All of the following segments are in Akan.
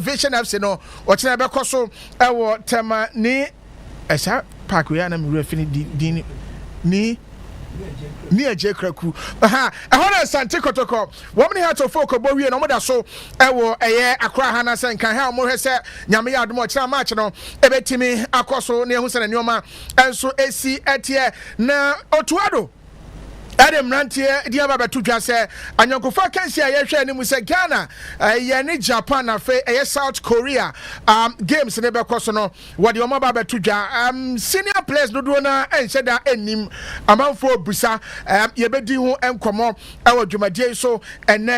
Salvation FC no ochina be koso ewo tema ni esa park we na me refini di ni J Kraku. Aha, ehona Sante Kotoko. Womni ha to folk obo wie no mo da so ewo eye akra ha na sen kan ha mo hwe se nyame ya adom ochira match no ebetimi akoso ne ehu se na nioma enso esi etie na otuado Adam Rantie, dear Baba Tuja say, and your Kofa can see a year and we say Ghana, Yanni Japan, a South Korea, games never cosono, what your Baba Tuja, senior players do and said that him amount for Busa, Yabedi and Como, our Juma so, and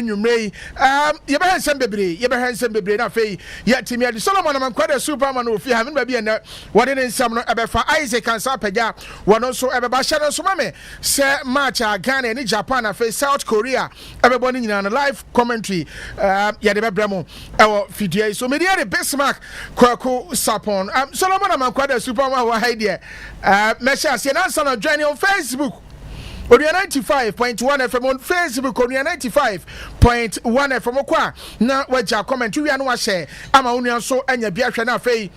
you may, Yabahan Sembri, Yabahan Sembri, na fay, yet to me, the Solomon, I'm quite a superman if you haven't been what in some about for Isaac and Sapaja, one also ever Bashano Sumame, say, match Ghana and Japan and South Korea. Everybody in a live commentary. Yadebe Bremo, our video. So, media the Bismarck Kwaku Sarpong. Solomon, I'm quite a superman. What idea? Mesha, see an answer on joining on Facebook. Onua 95.1 FM on Facebook. Onua 95.1 FM. Okwa na waja commentary anu wa share. Ama Onua so enya biahwe na afei.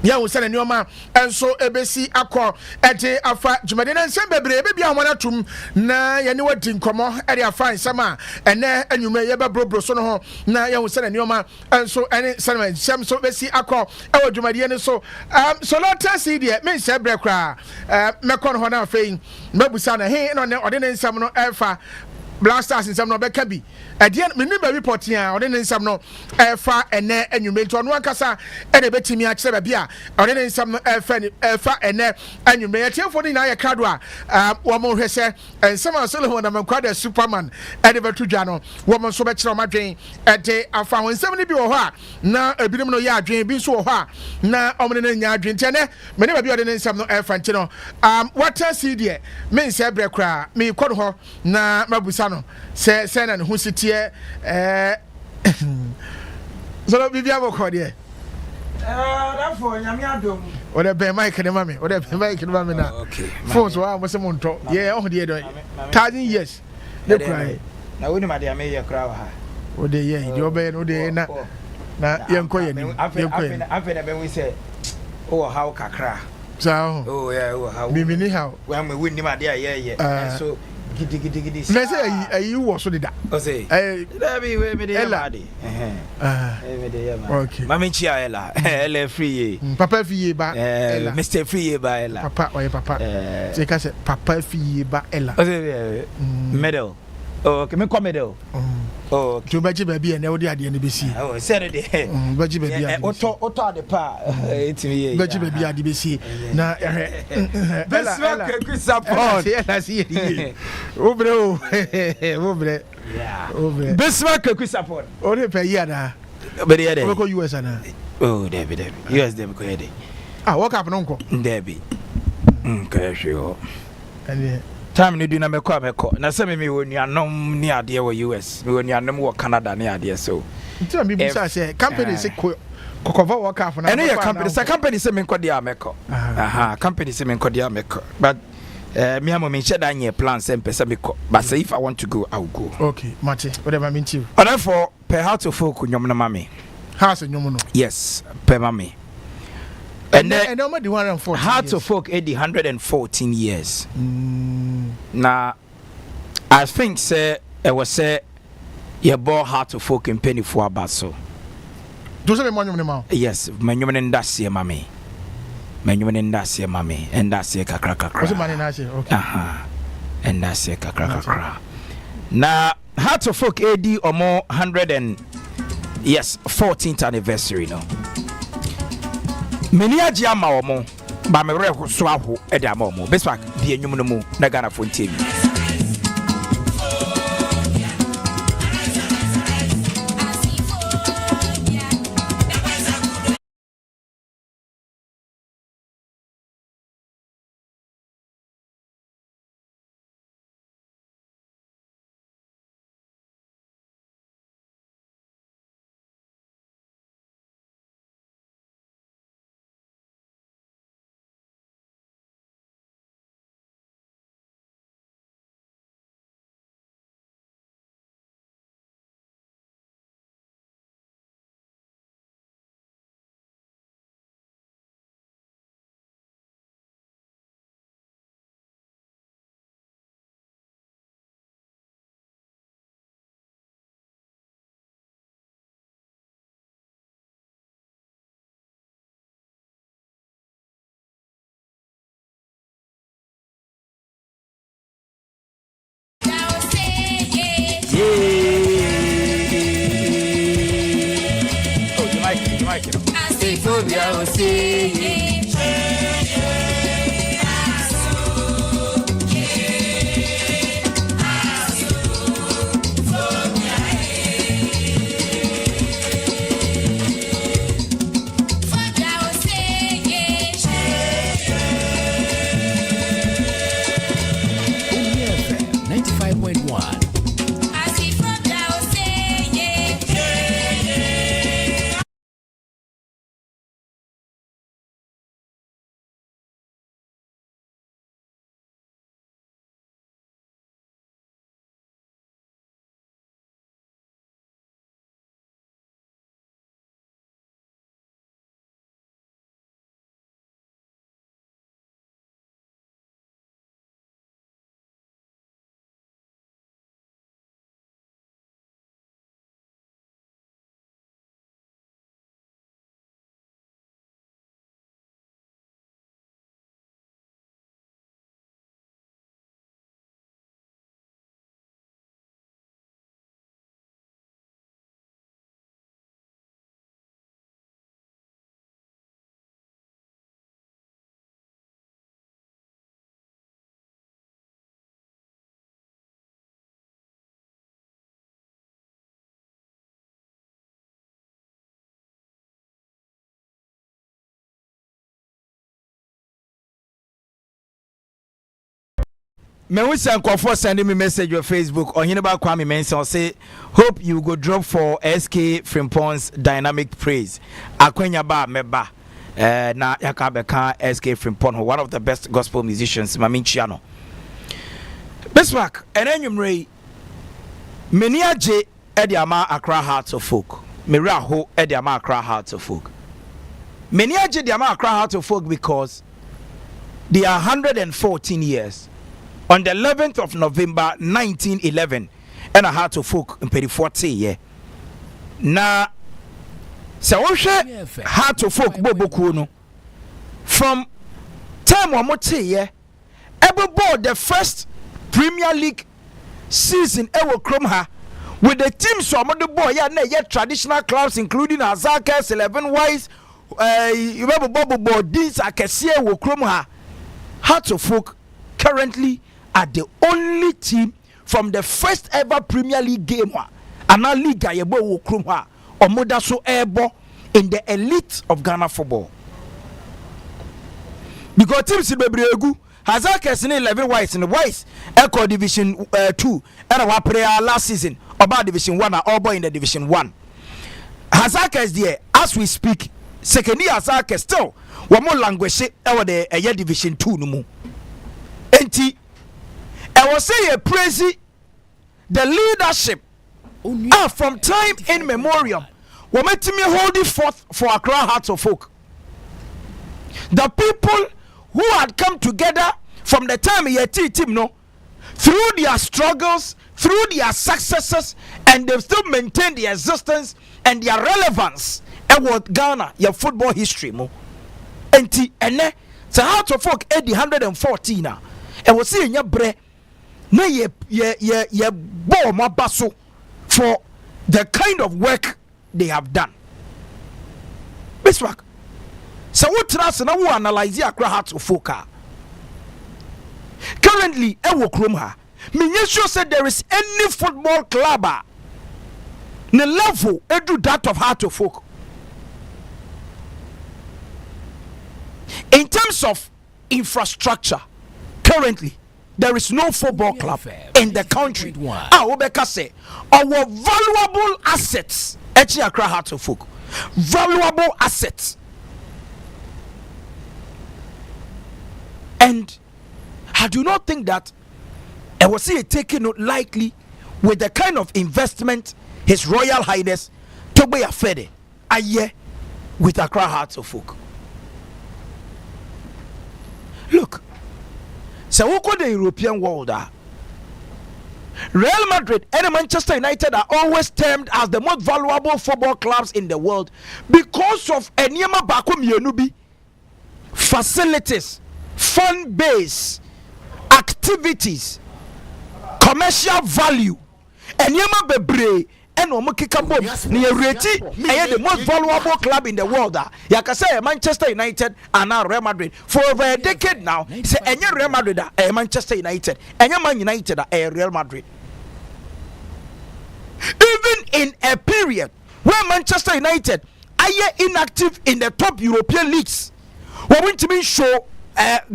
Ya wo sene nioma enso ebesi akọ ede afa jumade na nsem bebre bebia homana tum na ye ne wadi nkomo ede afa nsem a ene anwume ye bebrobro so no ho na ya wo sene nioma enso ene sene nsem so besi akọ ewo jumade ne so so lot see de me nse bre kra mekọ no ho na afei mabusa na he no ne ode ne nsem no efa Blasters in some no beka bi edian me nimba report ya ode ne nsam no efa ene anwume to no akasa ene betimi a kire bia ode ne nsam no efa ene anwume ya tiefo ni na ya krado a wo mo hwese ensam asolo na mankwada superman ene betudwa no wo mo so be kire o madwen ede afa ho nsam ni bi wo ho a na ebinim no ya adwen bi so wo ho a na omne na nya adwen tene me ne ba bi ode ne nsam no efa nti no what see there me nse bre kra me kodo ho na mabusa no se na hu sitie so bibia boko de that for nyame adom o de be mic ne mame o de be mic ne mame na phones wa mo se mo nto ye o de do 1000 years de cry na woni ma de ame ye cry wa ha o de ye de obe no de na ye nko ye ni afi na be we say o how kakra so oh yeah o how mi ni how we me woni ma de ye so gidi let's say you was so did that o say be we me de yamade me de yamade okay mama chia ela free papa fiye ba ela Mr free ba ela papa oye papa say ka say papa fiye ba ela o say medal okay me come medal oh to baji baby and odi ade ne besi oh say de baji baby oto ade pa etimi baji baby ade besi na Bismarck Kwaku Sarpong ela si obre Bismarck Kwaku Sarpong o de pe ya na be de there ko US na oh David US dem ko yede work up no nko David ka hwe and time ni du na mekọ na se me woni anom ni ade wo US me woni anom wo Canada ni ade so nti me bisa say company say kokova work up na ene ye company say me nkọ dia mekọ aha company say me nkọ dia mekọ but me am me sheda anye plan say mpesa mekọ but say if I want to go I will go okay mate whatever mean you and therefore per how to folk nyom na mame house nyom no yes per mame and the 114 how to folk 114 years na I think say it was say your boy how to folk in penny for about so do say me nyom ne ma yes me nyom ne ndase mame me nyom ne ndase mame ndase kakra what's man na say okay ndase kakra na how to folk AD or more 100 and yes 14th anniversary no many aji ama omo ba me re so aho e de ama omo Bismarck bi enyum no mu na Ghana fo ntemi Me wish and sending me message on Facebook on Hineba Kwame Mensa say hope you go drop for SK Frimpong's dynamic praise. Akwenya ba meba na yakabeka SK Frimpong, one of the best gospel musicians Maminchiano. Bismarck enenyumrei menia je ediama Accra Hearts of Folk. Mera ho ediama Accra Hearts of Folk. Menia je ediama Accra Hearts of Folk because they are 114 years. On the 11th of November 1911, and I had to folk in 40 yeah. Na so had to folk bobokuno from time one more yeah. Ever bought the first Premier League season ever Kromha with the teams from the boy yeah traditional clubs including Azakes 11 Wise you remember Bobo Bodins Akesia wo Kromha had to folk currently are the only team from the first ever Premier League game and now Liga Yebo Wokrumha or Modaso Ebo in the elite of Ghana football. Because teams in Bebregu Hazakes in 11 Wise in the Wise Echo Division 2 and our prayer last season about Division 1 or Obo in the Division 1. Hazakes there as we speak second year Hazakes still one more language over the Division 2 no more. Enti I was saying praise the leadership from time in memoriam. We met me holding forth for Accra Hearts of Folk. The people who had come together from the time team no, through their struggles, through their successes, and they still maintain their existence and their relevance. And what Ghana, your football history mo. And the Hearts of Folk 114 now. And we see in your bread. Na ye bo ma baso for the kind of work they have done. Bismarck. So what trust na we analyze Accra Hearts of Folk. Currently, ewo krom ha. Me sure said there is any football club na level edu that of Hearts of Folk. In terms of infrastructure, currently there is no football club in the country. Obeka say our valuable assets. Actually, Accra Hearts of Folk, valuable assets, and I do not think that I was see it taken note lightly with the kind of investment His Royal Highness Tobe Afede aye with Accra Hearts of Folk. Look. So we call the European world Real Madrid and Manchester United are always termed as the most valuable football clubs in the world because of Enyema Bakum Yenubi facilities, fan base, activities, commercial value, Enyema Bebre, and omo kika bom na yɛreti ɛyɛ the most valuable club in the world yɛakasa Manchester United and now Real Madrid for over a decade now sɛ ɛnyɛ Real Madrid Manchester United ɛnyɛ Man United Real Madrid. Even in a period where Manchester United are inactive in the top European leagues, we want to show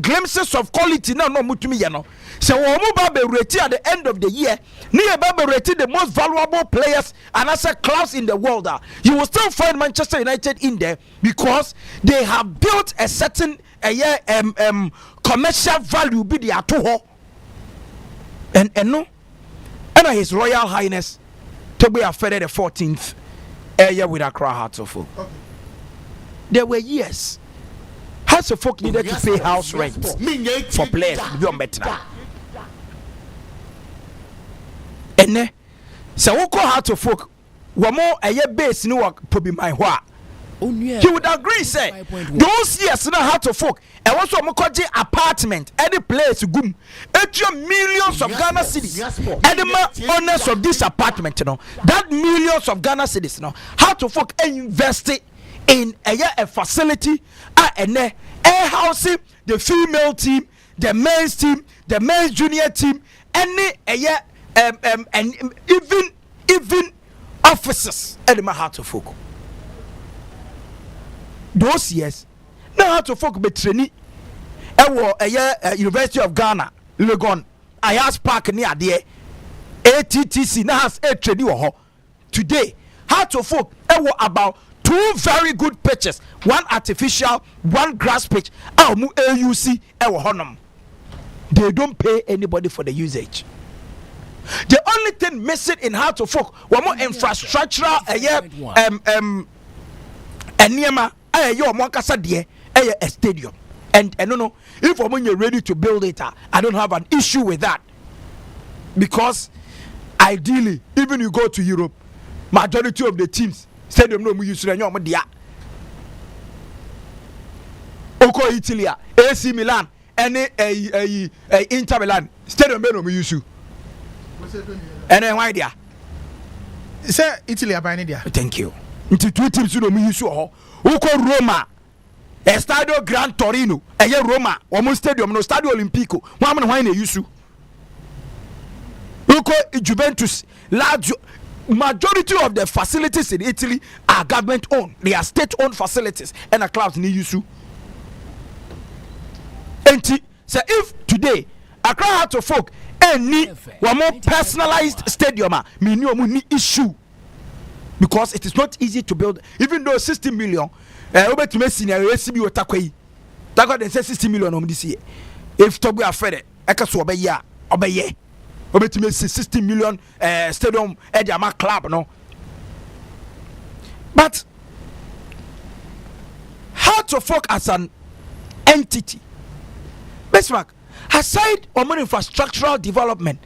glimpses of quality. No, mutumi yano. So we will rated at the end of the year. Near Babe rated the most valuable players and as a class in the world. You will still find Manchester United in there because they have built a certain commercial value. Be the atoho and no, and His Royal Highness to be affected the 14th year with Accra Hearts of Oak. Okay. There were years Hearts of Oak needed to pay house rent for players to be on better. And then, so we call Hearts of Oak. One more a year base in work to be my wa. He would agree, say, those years now Hearts of Oak, and also Mokoji apartment, any place gum, millions of Ghana cedis, and the owners of this apartment, that millions of Ghana cedis, Hearts of Oak invested in a facility, and a housing, the female team, the men's team, the men's junior team, any and even officers at the Hearts of Oak. Those years, now Hearts of Oak be training. University of Ghana, Legon, Ayas Park near there, ATTC now has a training. Today, Hearts of Oak about 2 very good pitches, one artificial, one grass pitch. AUC honum. They don't pay anybody for the usage. The only thing missing in Hearts of Oak, one more infrastructural a stadium. And no, if you're ready to build it, I don't have an issue with that. Because ideally, even you go to Europe, majority of the teams, stadium no use to Oko Italy, AC Milan, and Inter Milan, stadium no use to. And then why there? Say Italy are buying there. Thank you. Into 2 teams no use to. Oko Roma. Estadio Gran Torino, Roma, almost stadium, no Stadio Olimpico. Why they use you? Look at Juventus. Large majority of the facilities in Italy are government owned. They are state owned facilities, and the clubs need use you. And so if today Accra Hearts of Oak any one more personalized stadium, me no money issue because it is not easy to build, even though 60 million. Over to Messi, I receive you a taquay. Taco then says 60 million on this year. If Toby are fed, I can so obey. Over to Messi 60 million stadium at the club, no. But how to focus as an entity? Bismarck, aside on infrastructural development,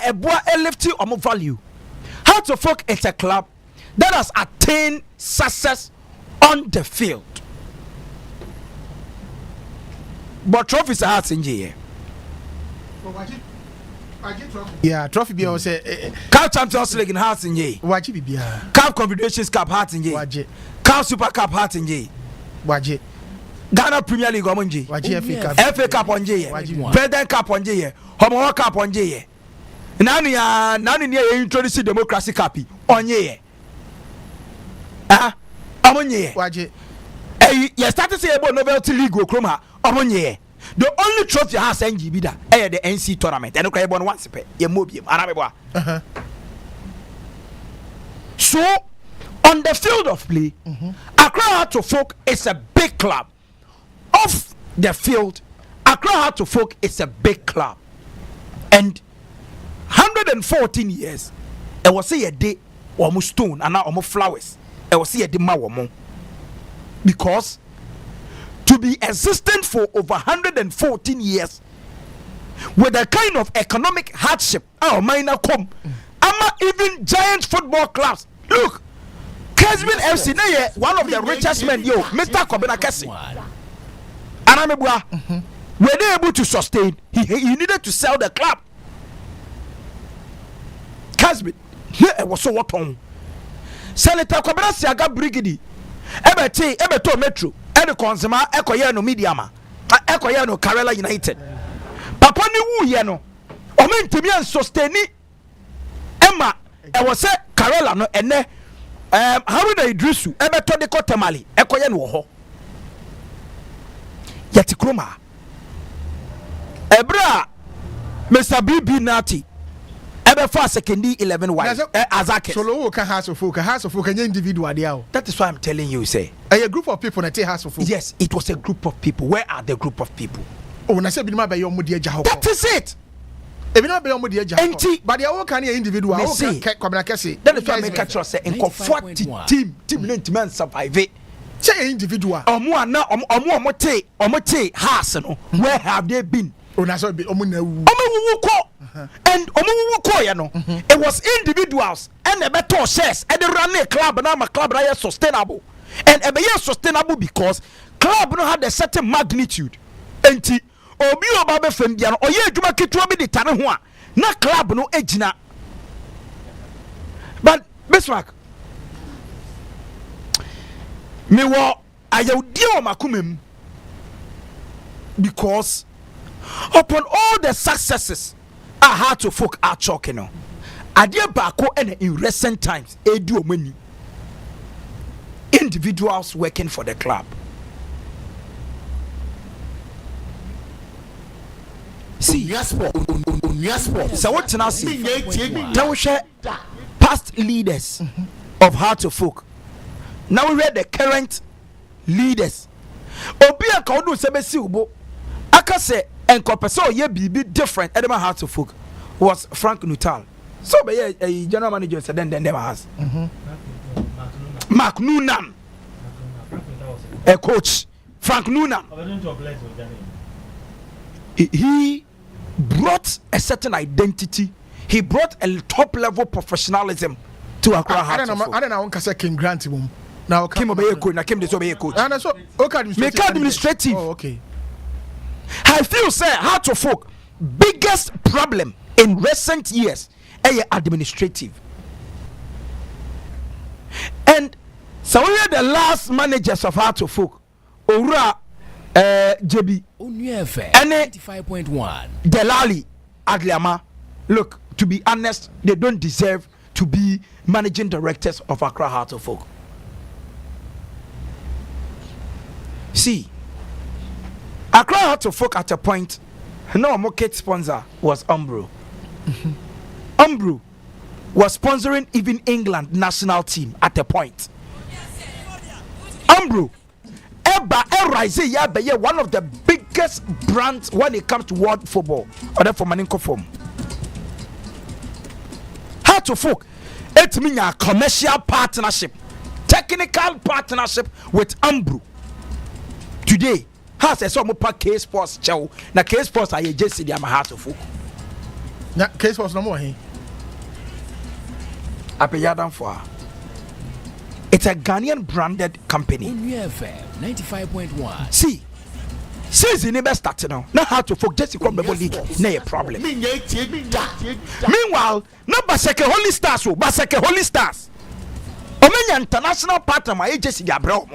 a boy lefty or more value. How to focus is a club that has attained success on the field, but trophies are hard in here. Yeah, trophy be on say Cup Champions League in hearts in here. Waji be Cup Confederations Cup hearts in here. Cup Super Cup hearts in here. Waji Ghana Premier League on J. FA Cup on J. President Cup on J. Homo Cup on J. Nani near introduce Democracy Cup on J. Waji. You started to say about Novelty League or Chroma. The only trophy has NGB that the NC tournament. And okay, once a you move him. So, on the field of play, Accra Hearts of Oak is a big club. Off the field, Accra Hearts of Oak is a big club. And 114 years, it was a day almost stone and now almost flowers. I will see a demand because to be existent for over 114 years with a kind of economic hardship, minor come, even giant football clubs. Look, Kesman FC, one of the richest men, Mr. Kobina Kessi, and were they able to sustain? He needed to sell the club. Kesman, ne was so what on Senator Kwabena Siaga Brigidi Ebeto Metro and the Consema Ekoyano Mediama Ekoyano Karela United Papa ni wu ye no o mentimi an sustain Emma e was say Karela no ene Haruna Idrisu Ebeto de Kotemali Ekoye no ho Yeti Kroma Ebra Mr. BB Nati ebe for sekendi 11 wise Azake Solo ka House of Folk individual dia. That is why I'm telling you say a group of people na take House of Folk. yes, it was a group of people. Where are the group of people? Oh, na say bi ma be your mudi agya ho. That is it. Ebi na be your mudi agya Enti but they all can individual. All can Kwabena Kese. That is why I catch us say enko 40 team man survive. Say individual. Omo house no. Where have they been? Oh, na so be omo na wu. Omo ko and omo ko ya no. It was individuals and the better shares and the run a club na my club na sustainable. And ebe sustainable because club no had a certain magnitude. Enti obi oba be fam bia no oye adwuma ketewa bi de tare ho a na club no agina. But Bismarck me wo ayawdi o makumem because upon all the successes Heart of Folk are chalking no adia bako and in recent times edu omani individuals working for the club. See, so what now see? Now we share past leaders of Heart of Folk. Now we read the current leaders. Obi akaudu sebesi ubo. Akase enkopeso ye bibi different. Edema Heart of Folk was Frank Nuttall. So be a general manager said then never has. Mark Noonan. A coach. Frank Noonan. He brought a certain identity. He brought a top level professionalism to Accra Heart of Folk. I don't know can say King Grant mum. Now Kim obey coach, na Kim de so be coach. And so okay administrative. Oh, okay. I feel say Heart of Folk biggest problem in recent years is administrative. And so we are the last managers of Heart of Folk. Ora JB Onua FM 95.1 Delali Agliama. Look, to be honest, they don't deserve to be managing directors of Accra Heart of Folk. See, Accra Heart of Folk at a point, no market sponsor was Umbro. Umbro was sponsoring even England national team at a point. Umbro one of the biggest brands when it comes to world football or for Maninko form. Heart of Folk, it means a commercial partnership, technical partnership with Umbro. Today, has a some K Sports show. Na K Sports I just see them Heart of Folk. Na K Sports no more. Apeyadan for. It's a Ghanaian branded company. Onua FM 95.1. See, season never started now. Now Heart of Folk just come the league. No problem. Meanwhile, no Baseke Holy Stars, Baseke Holy Stars. Omenya international partner my agency dia bro.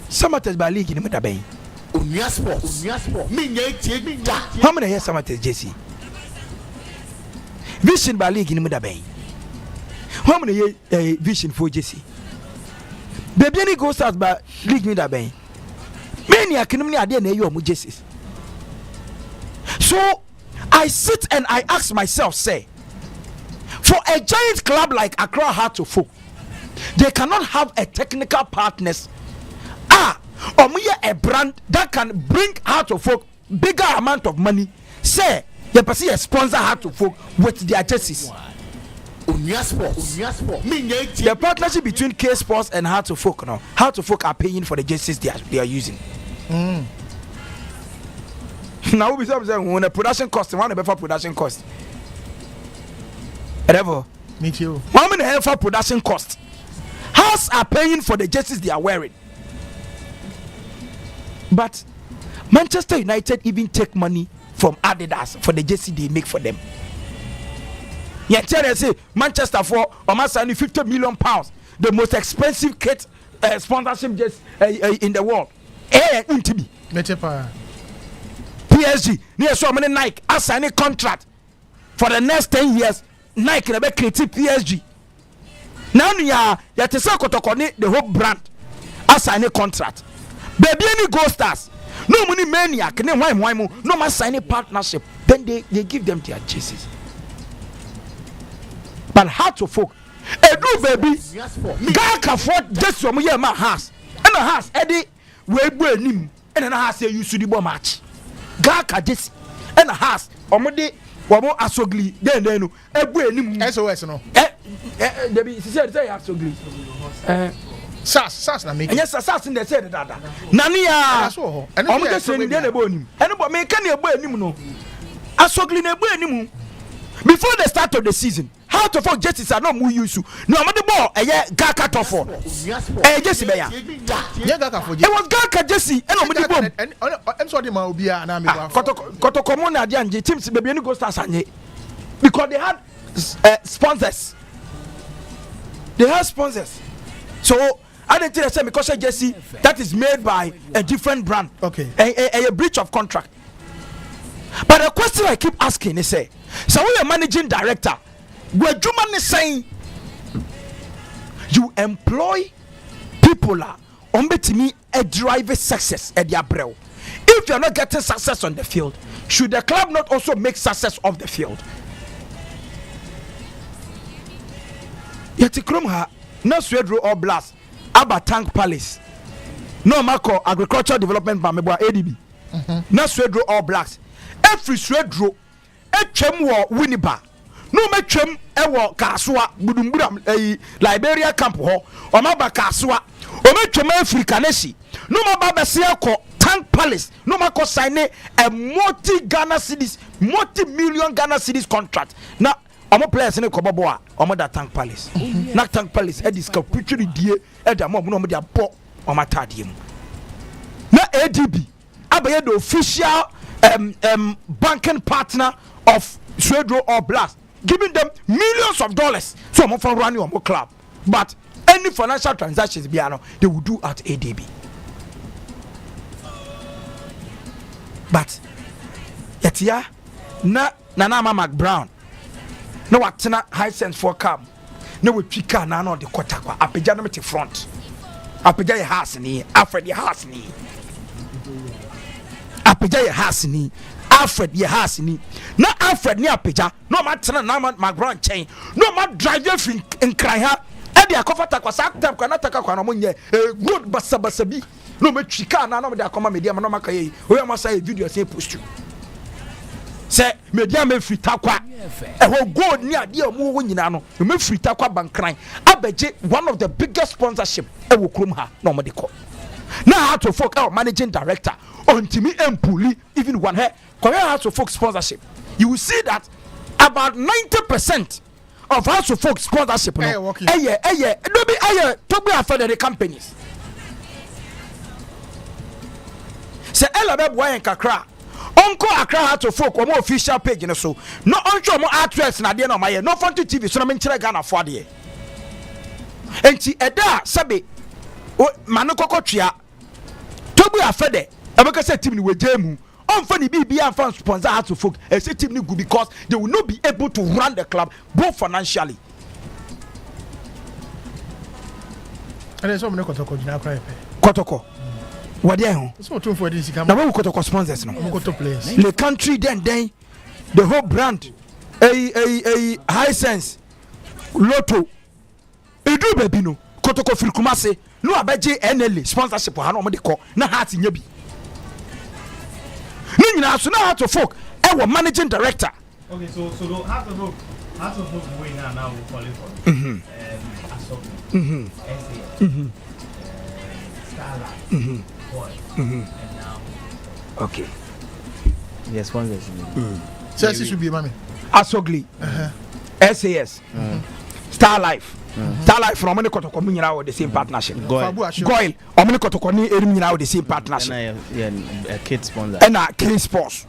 Samates by league in the Bay. Onua Sports. How many years Samates JC? Vision by league in the Bay. How many years vision for JC? Baby any goes out by league in the Bay. Many academy are there near your JCs. So I sit and I ask myself, say, for a giant club like Accra Heart of Folk, they cannot have a technical partners. Or a brand that can bring Heart of Folk bigger amount of money. Say, you see a sponsor Heart of Folk with their jerseys. The partnership between K Sports and Heart of Folk, no, Heart of Folk are paying for the jerseys they are using. Now we be saying when a production cost, one of the production cost. Whatever. Me too. How many for production cost? House are paying for the jerseys they are wearing. But Manchester United even take money from Adidas for the jersey they make for them. Yeah, tell them say Manchester for almost £50 million, the most expensive kit sponsorship jersey in the world. Intibi. PSG, near so many Nike, I sign a contract for the next 10 years. Nike never created PSG. Now you are to say the whole brand. I sign a contract. Baby, any Gold Stars, no money maniac, no man sign a partnership. Then they give them their jerseys. But how to folk? Do baby, God can afford just some year my house. And a house, Eddie, we burn him, and a house you should do match. God can just and a house, or Monday, or more asogly, then, a burn him. SOS, no. Debbie, she said, say asogly. Sas na make. Yes, assassin they said that. Nania. And I'm just saying the bone. And about me can you burn him no? Asogly ne burn him. Before the start of the season, how to fuck justice are not more used to. No, I'm the ball, a year Gaka Toffo. A Jesse Bear. It was Gaka Jesse, and I'm the bomb. And I'm sorry, my Obia and I'm Kotocomona Janji, Tim's baby, and go stars because they had sponsors. They have sponsors. So I didn't tell you because Jesse that is made by a different brand. Okay. A breach of contract. But the question I keep asking is say, so we are managing director. Where Juman is saying you employ people on me a driver success at the Abreu. If you are not getting success on the field, should the club not also make success off the field? Yetikrumha, no Swedro or Blast, Abba Tank Palace, no Marco Agricultural Development Bameba ADB, no Swedro or Blacks, every Swedro, Echemwa Winiba. No metchem ewo kaswa budumburam Liberia camp ho o maba kaswa o metchem Africa nesi no maba bese akọ Tank Palace no mako sign a multi-million Ghana cedis contract na omo players ne kobobo a omo da Tank Palace na Tank Palace e diska picture die e da mo no mo dia bo o matade mu na ADB abaye the official banking partner of Swedro or Blast, giving them millions of dollars so I'm for running on my club. But any financial transactions they will do at ADB. But yet na Mama Brown no what high sense for cab no we pika na no the kotakwa apeja no front apeja your house ni Alfred your house ni apeja your house ni Alfred your house ni na Alfred ni apeja no matena na my grand chain no ma drive in cry ha e dia comfort kwa saktam kwa nataka kwa no monye good basabi no me twika na no me dia koma media no maka yi o ya masa video say post you say media me frita kwa e ho gold ni ade omo wo nyina no me frita kwa bankran abeje one of the biggest sponsorship e wo krom ha no mo de ko now how to folk our managing director Ontimi Empuli even one here Korea House of Folk sponsorship. You will see that about 90% of House of Folk sponsorship to be affiliated the companies. Say Ella Beb Wine Kakra. Uncle Accra House of Folk or more official page in so. No uncle more actress na dia no my no fun to TV so na menchire Ghana for there. Enti eda sabe manokoko twa to be affiliated Abeka say team ni wejemu on funny BB and fan sponsor House of Folk a team ni good because they will not be able to run the club both financially. And then so many kotoko jina cry kotoko what there so too for this come na we kotoko sponsors no koto players the country then the whole brand a high sense lotto edu baby no kotoko Kumase no abeje NLA sponsorship ha no mo de ko na heart nya bi no nyina so na House of Folk managing director. Okay, so House of Folk way now we call it for Starlight, Boy, and now okay. Yes, sponsors. Chelsea should be mommy. Asogli, SAS, Star Life. Star Life from Omni Kotoko nyina with the same partnership. Goil, Omni Kotoko ni nyina with the same partnership. And a kid sponsor. And a kid sports.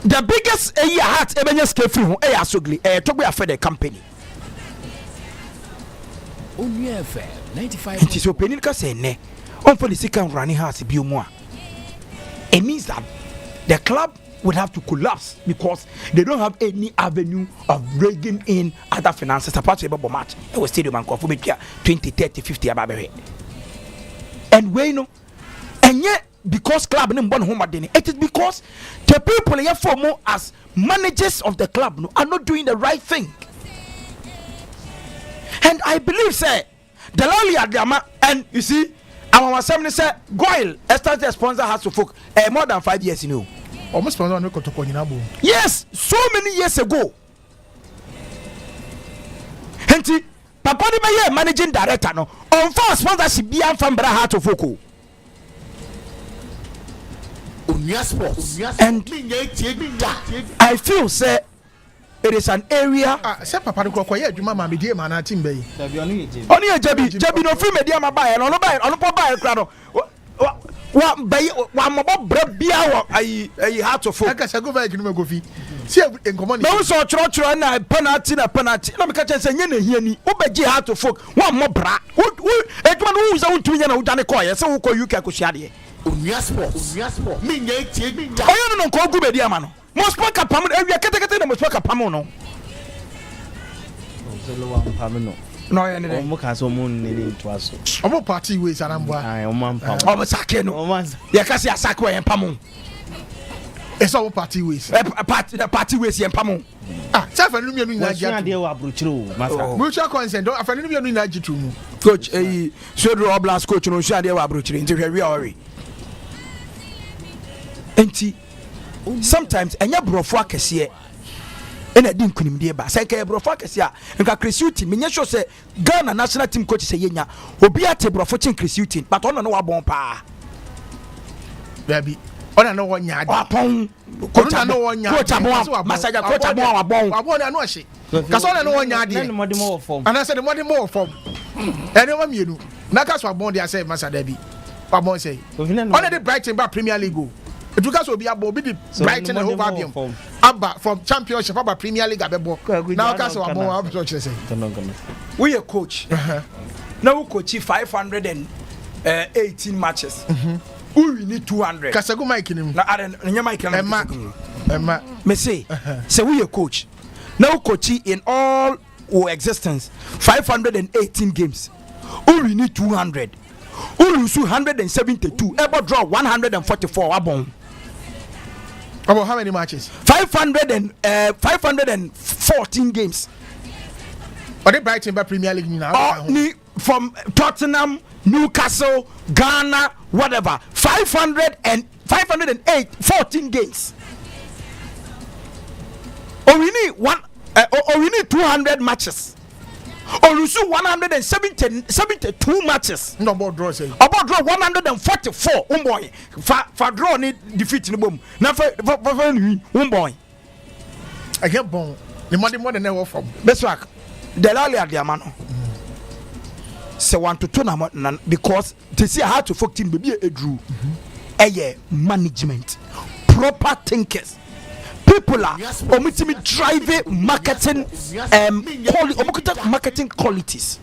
the biggest heart ebenya scale free ho asogli Togbe after the company. Onua FM 95. It is opening ka say ne on for the second running house bi omo a. It means that the club would have to collapse because they don't have any avenue of bringing in other finances apart from the match. It was stadium and for 20, 30, 50 ababe. And we know, and yet because club no born home adeni, it is because the people here for more as managers of the club no, are not doing the right thing. And I believe say the lawyer Adama, and you see our assembly say Goyle started a sponsor has to folk more than 5 years, you know. Almost sponsor no kotoko nyinabo. Yes, so many years ago. Henti papa ni be managing director no on for sponsorship bi am from bra heart of folk. And I feel say it is an area say papa ko koye adwuma ma medie ma na team bay. Oni e jabi no free media ma buy no buy no po buy kra no wa bay wa mo bra bia wo ayi heart of folk. Aka say go buy kinu go fi. See enkomo ni. No so chro na penalty na me ka say nye na hia ni wo beji heart of folk wa mo bra eduma no wo za wontu nya na wo dane ko ye say wo ko UK ko hia de. Onua Sports. Me nye tie. Oyo no ko gu media ma no. Mo sport kapam ewia kete na mo sport kapam no. No ya ne. Omo ka so mo nene to aso. Omo party ways anambwa. Ai omo pam. Omo sake no. Ya ka se asake we pam. It's all party ways. Party ways ye pam. Say afanu mienu na What's na dey wa brochiro masa. Mutual consent don afanu mienu na jitu mu. Coach Swedro Oblast coach no sha dey wa brochiro nti hwe ori. Enti sometimes enya brofo akese ena di nkunimde ba say ka brofo akese a nka Cresuti menye sure say Ghana national team coach say yenya obi ate brofo chen Cresuti but ono no wa bon pa baby ona no wonya ade apon coach no wonya coach abon masaja coach abon abon na no hye kaso ona no wonya ade na modern more form ana say the modern more form ene wa mienu na kaso abon dia say masada bi abon say ona the Brighton ba Premier League go because obi abo the Brighton and over biom aba from championship aba Premier League abebo now kaso abon abso say we a coach now we coach 518 matches we need 200 kasago mike nim na are nya mike na emma me say we a coach now coach in all our existence 518 games we need 200 we lose 172 ever draw 144 abon. About how many matches? 514 games. Or they Brighton by Premier League now? From Tottenham, Newcastle, Ghana, whatever. 508, 14 games. Or we need 200 matches. Or lose 172 matches. No about draw say. About draw 144. Boy. For draw need defeat in the boom. Now for boy. I get bon. The money more than ever from. Bismarck. The lally at the amano. So want to turn because to see how to folk team be a drew. Management. Proper thinkers. People are omitting driving marketing marketing qualities.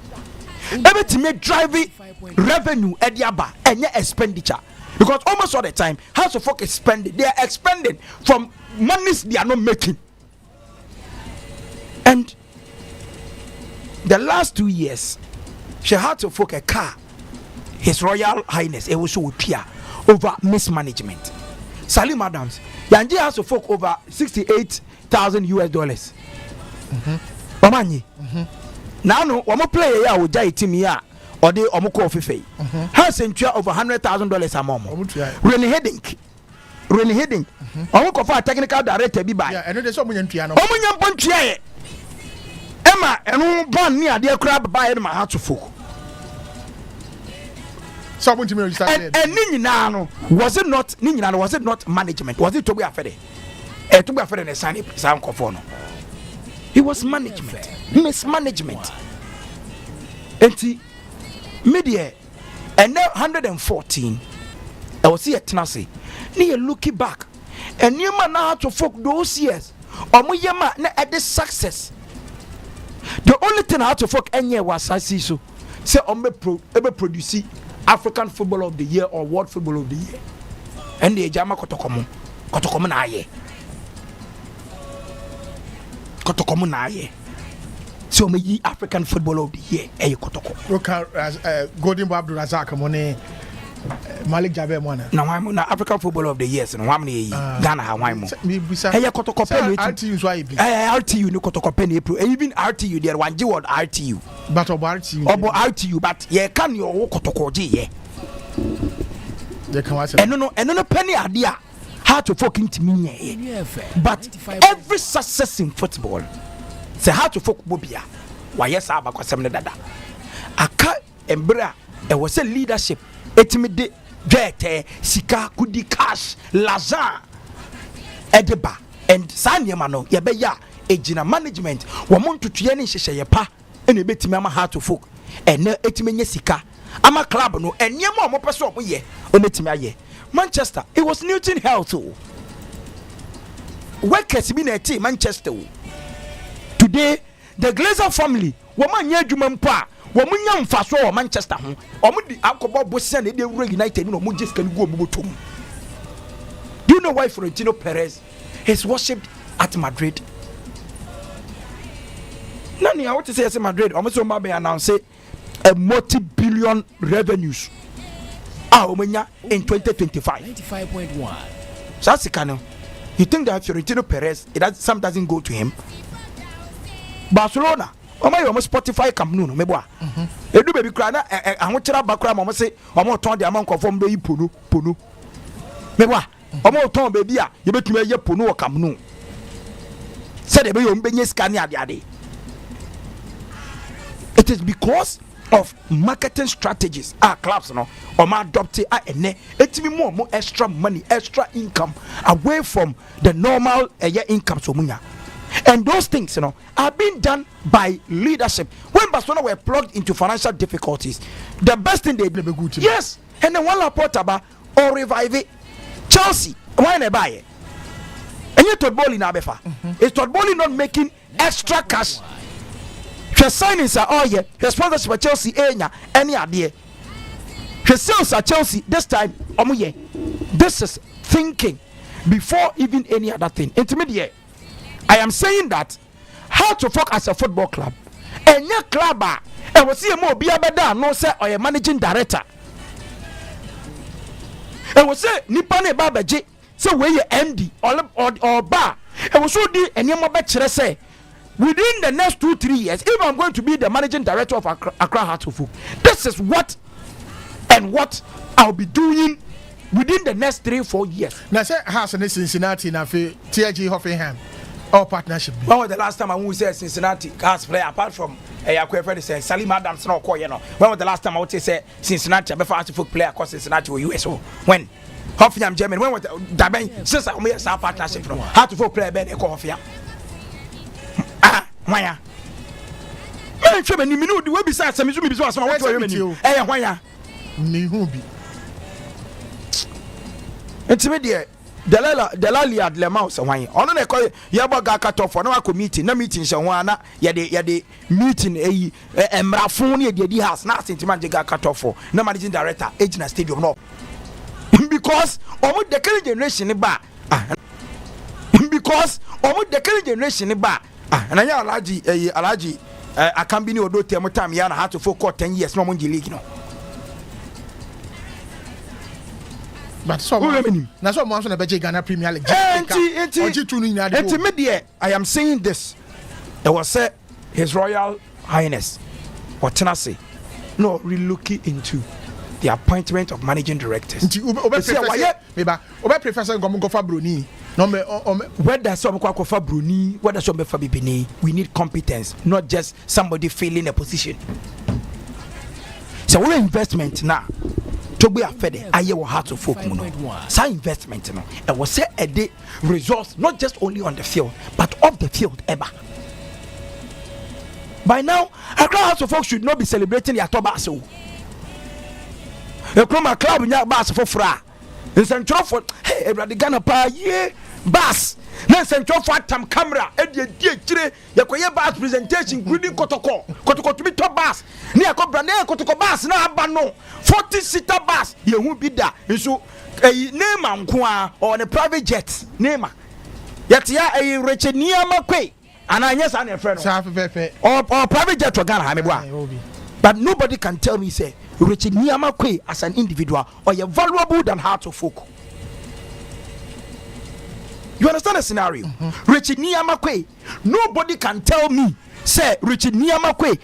Everything driving revenue at yaba and expenditure. Because almost all the time, House of Folk is spending, they are expending from monies they are not making. And the last 2 years, she had to folk a car. His Royal Highness, it was so clear over mismanagement. Salim Adams, Yanji has to folk over $68,000. Omanyi. Now no, one more player ya ojai team ya or they omoko ofefe. Has entua over $100,000 a month. Rennie Heading. Omoko for technical director bi by. Yeah, and there's so many ntua no. Omunya pontua. Emma enu ban ni ade kra ba ma ha to folk. So to me and was it not management? Was it to be afraid? To be afraid and sign some conforno. It was management, mismanagement. And media and now 114. I was here at Tennessee. Near looking back and you man now to folk those years omo yema na at the success. The only thing I had to folk any was I see so say omo produce African Football of the Year or World Football of the Year, and the jama kotokomo na ye kotokomo na ye. So me yi African Football of the Year kotoko. Look, Golden Boy Abdul Razak money. Malik Jabe mwana. Na why mo na African Football of the Year no why me yi Ghana ha why mo. Kotoko pen RTU so I be. RTU no kotoko pen April. Even RTU there one word RTU. But obo RTU. Obo RTU but ye can your kotoko je ye. They can watch. And no penny idea how to fucking to me. But every success in football say how to folk bobia. Why yes abakwa semne dada. Aka embra e was a leadership. Etimide dwete sika kudi cash lazan edeba and sanyema no ye be ya ejina management wo montotoye ne hyehye ye pa ene betimi ama heart to folk ene etimenye sika ama club no enyema o mopeso o ye o metimi aye Manchester it was Newton Health workers bi na team Manchester today the Glazer family wo manya adwuma mpa womunya mfaso o Manchester ho omudi akobo bosia na dey United no mo just can go omubotom. Do you know why Florentino Perez is worshipped at Madrid? Nani I want to say Madrid almost ma be announce a multi-billion revenues omenya in 2025 95.1. Sasikano, you think that Florentino Perez some doesn't go to him? Barcelona Oma yo Spotify Camp Nou no meboa edu baby kra na ahokyera bakra mo se omo ton de amanko fom be pono meboa omo ton baby a ye betumi ye pono wo Camp Nou said de be yo mbenye scan ade. It is because of marketing strategies our clubs no oma adopt ene etimi more extra money, extra income away from the normal income so munya. And those things, are being done by leadership. When Barcelona were plugged into financial difficulties, the best thing they did, yes, and then one report about or revive it. Chelsea, why not buy it? And you Todd Bowley now, is Todd Bowley not making extra cash? His signings are all yeah. His sponsorship at Chelsea, any idea? His sales at Chelsea this time, this is thinking before even any other thing. Intermediate. I am saying that how to fuck as a football club and your club and we see more be better no say or a managing director and we say nipane babaji say where you MD or bar and we so do any more better say within the next 2-3 years if I'm going to be the managing director of Accra Hearts of Oak, this is what I'll be doing within the next 3-4 years. Now say Hearts in Cincinnati now for TG Hoffenheim. Our partnership. When was the last time I would say Cincinnati Cars player apart from a say Salim Adams no call when was the last time I would say Cincinnati before to folk player across Cincinnati or USO? When Hoffenheim Germany when was that since I made some partnership from how to folk player ben Hoffenheim why man tell me you the way beside some me so some what you why me who be intermediate Delali at Le Mouse why ono na call yaba ga cut off no akọ meeting na meeting she ho na ye de meeting emrafo ne de di house na sentiment ga cut off na managing director ejina stadium no because omo the current generation ba because omo the current generation ba na ya alaji akambi ni odo tem time ya na how to focus 10 years no mo league no. But so na so mo so na be Ghana Premier League. I am saying this. It was said His Royal Highness or Tenase no relooking into the appointment of managing directors. Professor Gomugofa Bruni. No me whether some Kwaku Bruni, whether some Bibini, we need competence, not just somebody filling a position. So we're investment now. To be a fed, I will have to folk some investment, and was say a day results not just only on the field, but off the field ever. By now, a crowd of folks should not be celebrating their Tobasso. A club in your bass for fra. It's a trophy. Hey, Ghana pa, yeah, bus na nsɛntwerɛ for atam camera ɛde adi akyire yɛkɔyɛ bus presentation including kotokɔ to be top bus ne yɛkɔbra ne kotokɔ bus na aba no 40-seater bus yɛhu bi da nso Neema nko a or the private jet Neema yɛtia Richard Niyama Kwe and I yes and a friend or private jet to Ghana but nobody can tell me say Richard Niyama Kwe as an individual or you're valuable than Heart of Folk. You understand the scenario? Richard Niyama Kwe, nobody can tell me say Richard Niyama Kwe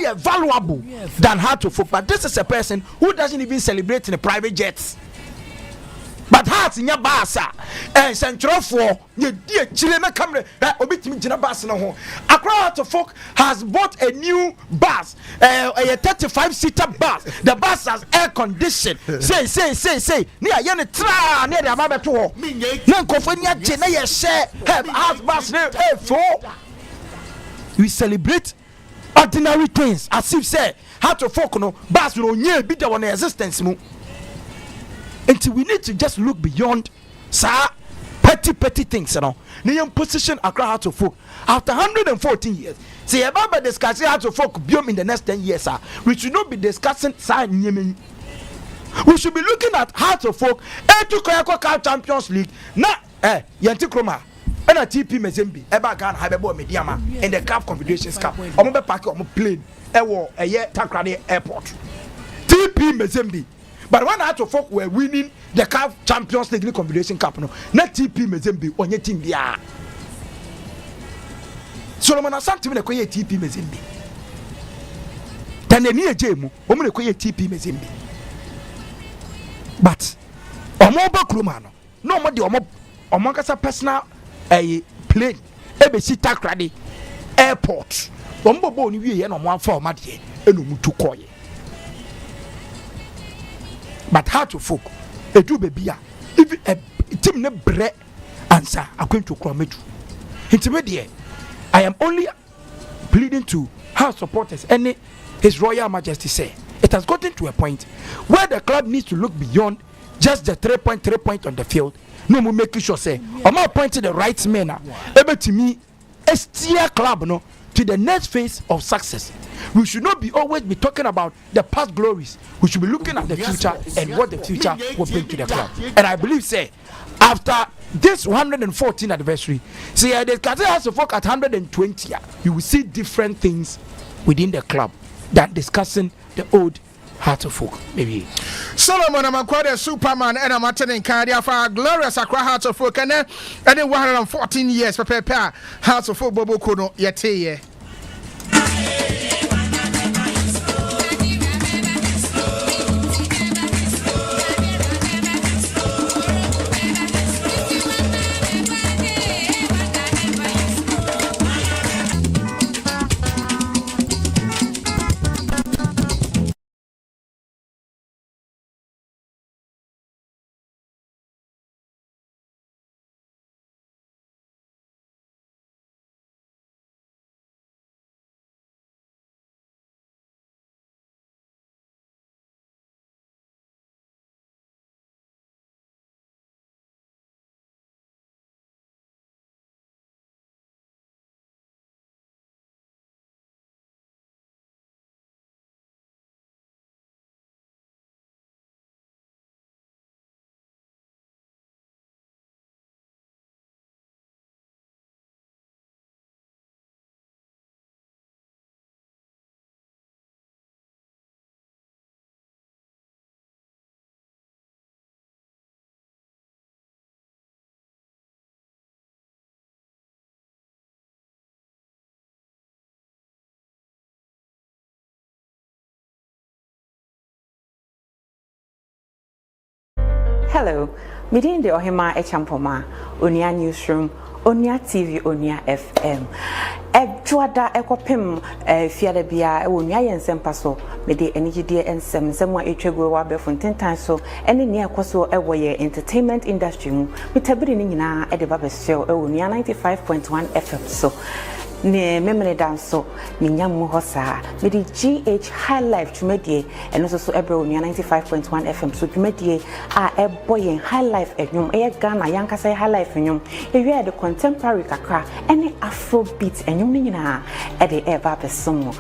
are valuable than Heart of Folk, but this is a person who doesn't even celebrate in the private jets. But heart in your basa and central for your dear Chilena camera that obit me Jina Bass no. Accra Heart of Folk has bought a new bus, a 35-seater bus. The bus has air condition. Say. Near Yana Tra, near the Amato. Nankofania Chena, share, have house bus, we celebrate ordinary things as if say Heart of Folk no bus will near bit on existence. Until we need to just look beyond petty things, you know. New position Accra Heart of Folk after 114 years. See about discussing Heart of Folk beyond in the next 10 years, sir. We should not be discussing sign. We should be looking at Heart of Folk to Koyako Champions League. Na Yanti Kroma and a TP Mezembi Eba Gan Habebo Mediama in the CAF Confederations Cup. Omobe Park on plane. Ewo Takrade Airport. TP Mezembi. But when Heart of Folk were winning the CAF Champions League Confederation Cup, no, not TP Mezembe on your team. Bia Solomon Asante me koye TP Mezembe. Tanzania jemu, omo koye TP Mezembe. But omo ba kruma no omo de omo kasa personal plane ebesi Takrade Airport. Omo bo ni wie na omo afa o made eno mutu koye. But Heart of Folk, a do baby, if a team ne bre answer, I'm going to Krometu. Intermediate, I am only pleading to House supporters, and His Royal Majesty say it has gotten to a point where the club needs to look beyond just the 3 point on the field. No more making sure say, I'm not pointing the right manner. Able to me, a steer club no to the next phase of success. We should not be always be talking about the past glories. We should be looking at the future and what the future will bring to the club. And I believe, say, after this 114th anniversary, see, the Qatar House of Folk at 120, you will see different things within the club than discussing the old Heart of Folk. Maybe Solomon Amakwade Superman and Amaten in Canada for glorious Accra Heart of Folk and then 114 years prepare Heart of Folk Bobo Kono Yate. Hello, meeting the Ohima Echampoma, Onua Newsroom, Onua TV, Onua FM. Juada Ekopim, Fiada Bia, Onua Yensempaso, Mede Energy Dear and Semwa Echego Wabe from 10 times so, any near Koso Ewaye entertainment industry, with a bidding at the Babes Show, Onua 95.1 FM. So, ne memory danso minya mu hosa me di GH High Life tumedie eno so ebro 95.1 FM so tumedie a eboyen High Life enyum Ghana yankasa High Life enyum ewie the contemporary kakra ene Afrobeat enyum ni nyina e de eba besomo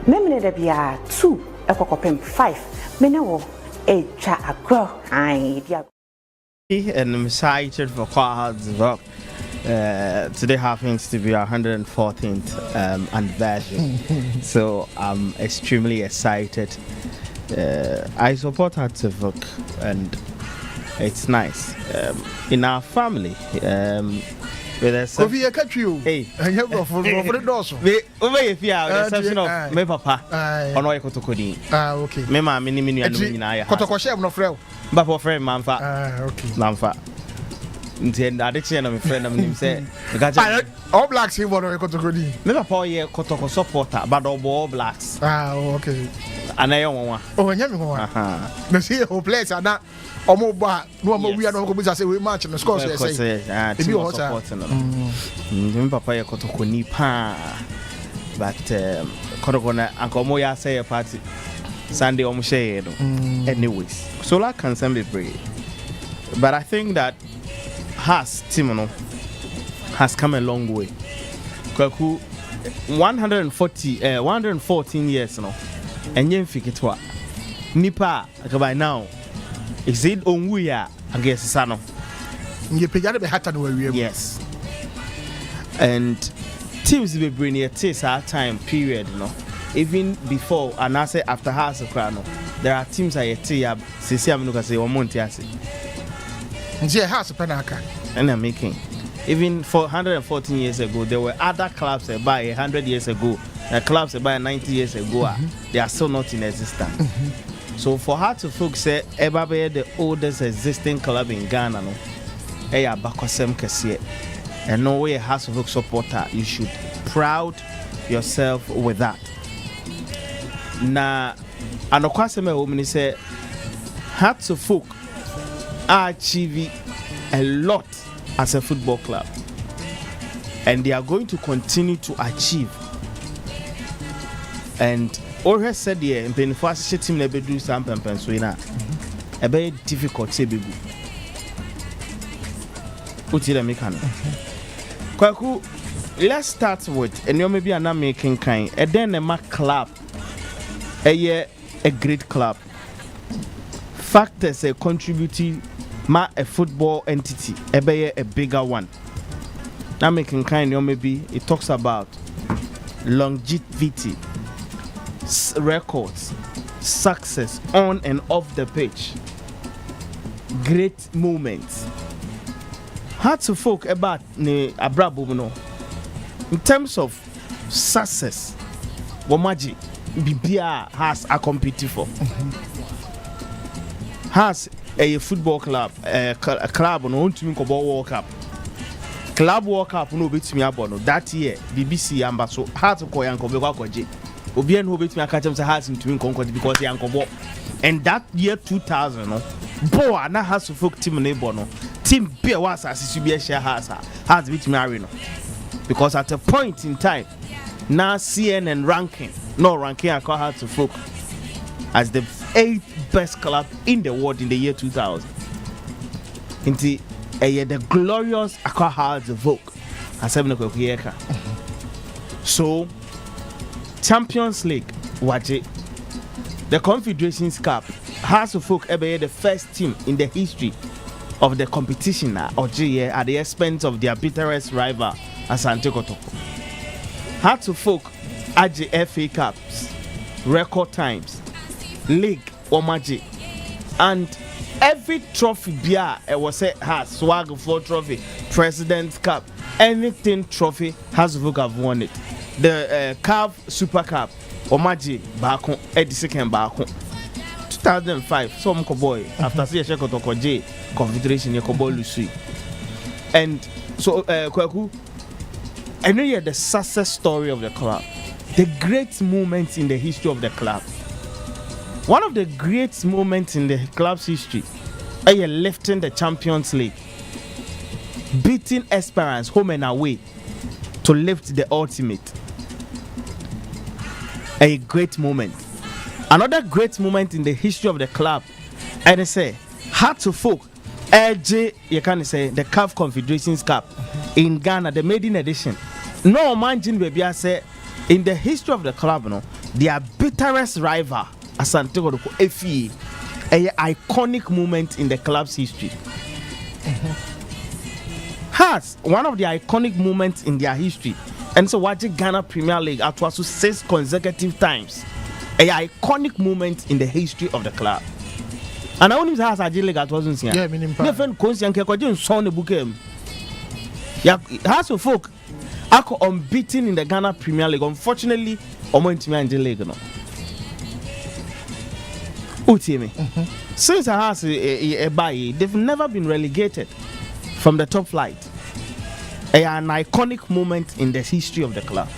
memory da bia 2 ekokopem 5 mene wo echa agro ai dia. And I'm excited for Kwaku's work. Today happens to be our 114th anniversary, so I'm extremely excited. I support her to work, and it's nice. In our family, with a hey, over if you are the exception of my papa, Onua Kotokodi. Okay. Me ma mini and Kotokoshe no frɛ. but for friend Manfa. Okay. Manfa. Nti addiction na my friend am nim say all blacks here want to Kotokodi. me papa ye Kotoko supporter but all blacks. Okay. Anayo nwa. Oh, nyame ho. Na see whole place and that omo ba no omo wi na ko say we match no score say. Ebi o support no. Me papa ye Kotoko ni pa. But Kotoko na ankomo ya say party Sunday omo share no. Anyways, so la can be brave. But I think that Timono has come a long way. Kwaku 114 years no. And yen fikitwa. Nipa by now. Is it Onua against Sano? Yes. And teams will bring it takes our time period, even before and I say after House of Crown. There are teams I say one month. And I'm making. Even for 114 years ago, there were other clubs about 100 years ago, clubs about 90 years ago. They are still not in existence. So for her to folks say, Ebabe, the oldest existing club in Ghana, no, Bakosem Kessie, and no way has to folk supporter. You should proud yourself with that. Now, and of course, my woman say, had to folk achieve a lot as a football club, and they are going to continue to achieve. And already said here in the first team never do something so a very difficult to be good. Kwaku, let's start with and you maybe are not making kind and then a club a great club factors a contributing a football entity a bigger one. Now making kind you maybe it talks about longevity, records, success on and off the pitch, great moments. Hard to folk about ne abrabo in terms of success. Womaji Bibia has a competitor for. Has a football club, a club on to make a World Cup. Club World Cup no beat me up on that year. BBC ambassador hard to call Yanko Bewakoji. Obian who beat me a catch him has to win Concord because Yanko Bo. And that year 2000, Boa na has to folk team Nebono. Team Beer was as CBS share has beat Marino. Because at a point in time, now CNN ranking, no ranking I call her to folk as the 8th best club in the world in the year 2000. Into the glorious Akwa the Vogue as so Champions League watch it. The Confederations Cup has to folk the first team in the history of the competition at the expense of their bitterest rival Asante Kotoko. Had to folk at the FA Cups record times, league Omaji, and every trophy beer was has swag for trophy, President's Cup, anything trophy has to folk have won it. The CAF Super Cup Omaji Bako Eddie second Bako 2005 some boy after see a Kotoko J Confederation Yakobo Lusui. And so Kwaku, I know you're the success story of the club, the great moments in the history of the club. One of the great moments in the club's history are you lifting the Champions League, beating Esperance home and away to lift the ultimate. A great moment. Another great moment in the history of the club, and I say, Hearts of Folk, you can say the CAF Confederations Cup in Ghana, the maiden edition. No imagine baby, I say in the history of the club, no, their bitterest rival, Asante Kotoko FE, a iconic moment in the club's history. Hearts, one of the iconic moments in their history, and so watching Ghana Premier League at was 6 consecutive times. A iconic moment in the history of the club. And I only has a league at wasn't here. Yeah, meaning different conscience can son the book. Yeah, Hearts of Folk are unbeaten in the Ghana Premier League. Unfortunately, Omo and League no. Utimi. Since I has a buy, they've never been relegated from the top flight. An iconic moment in the history of the club.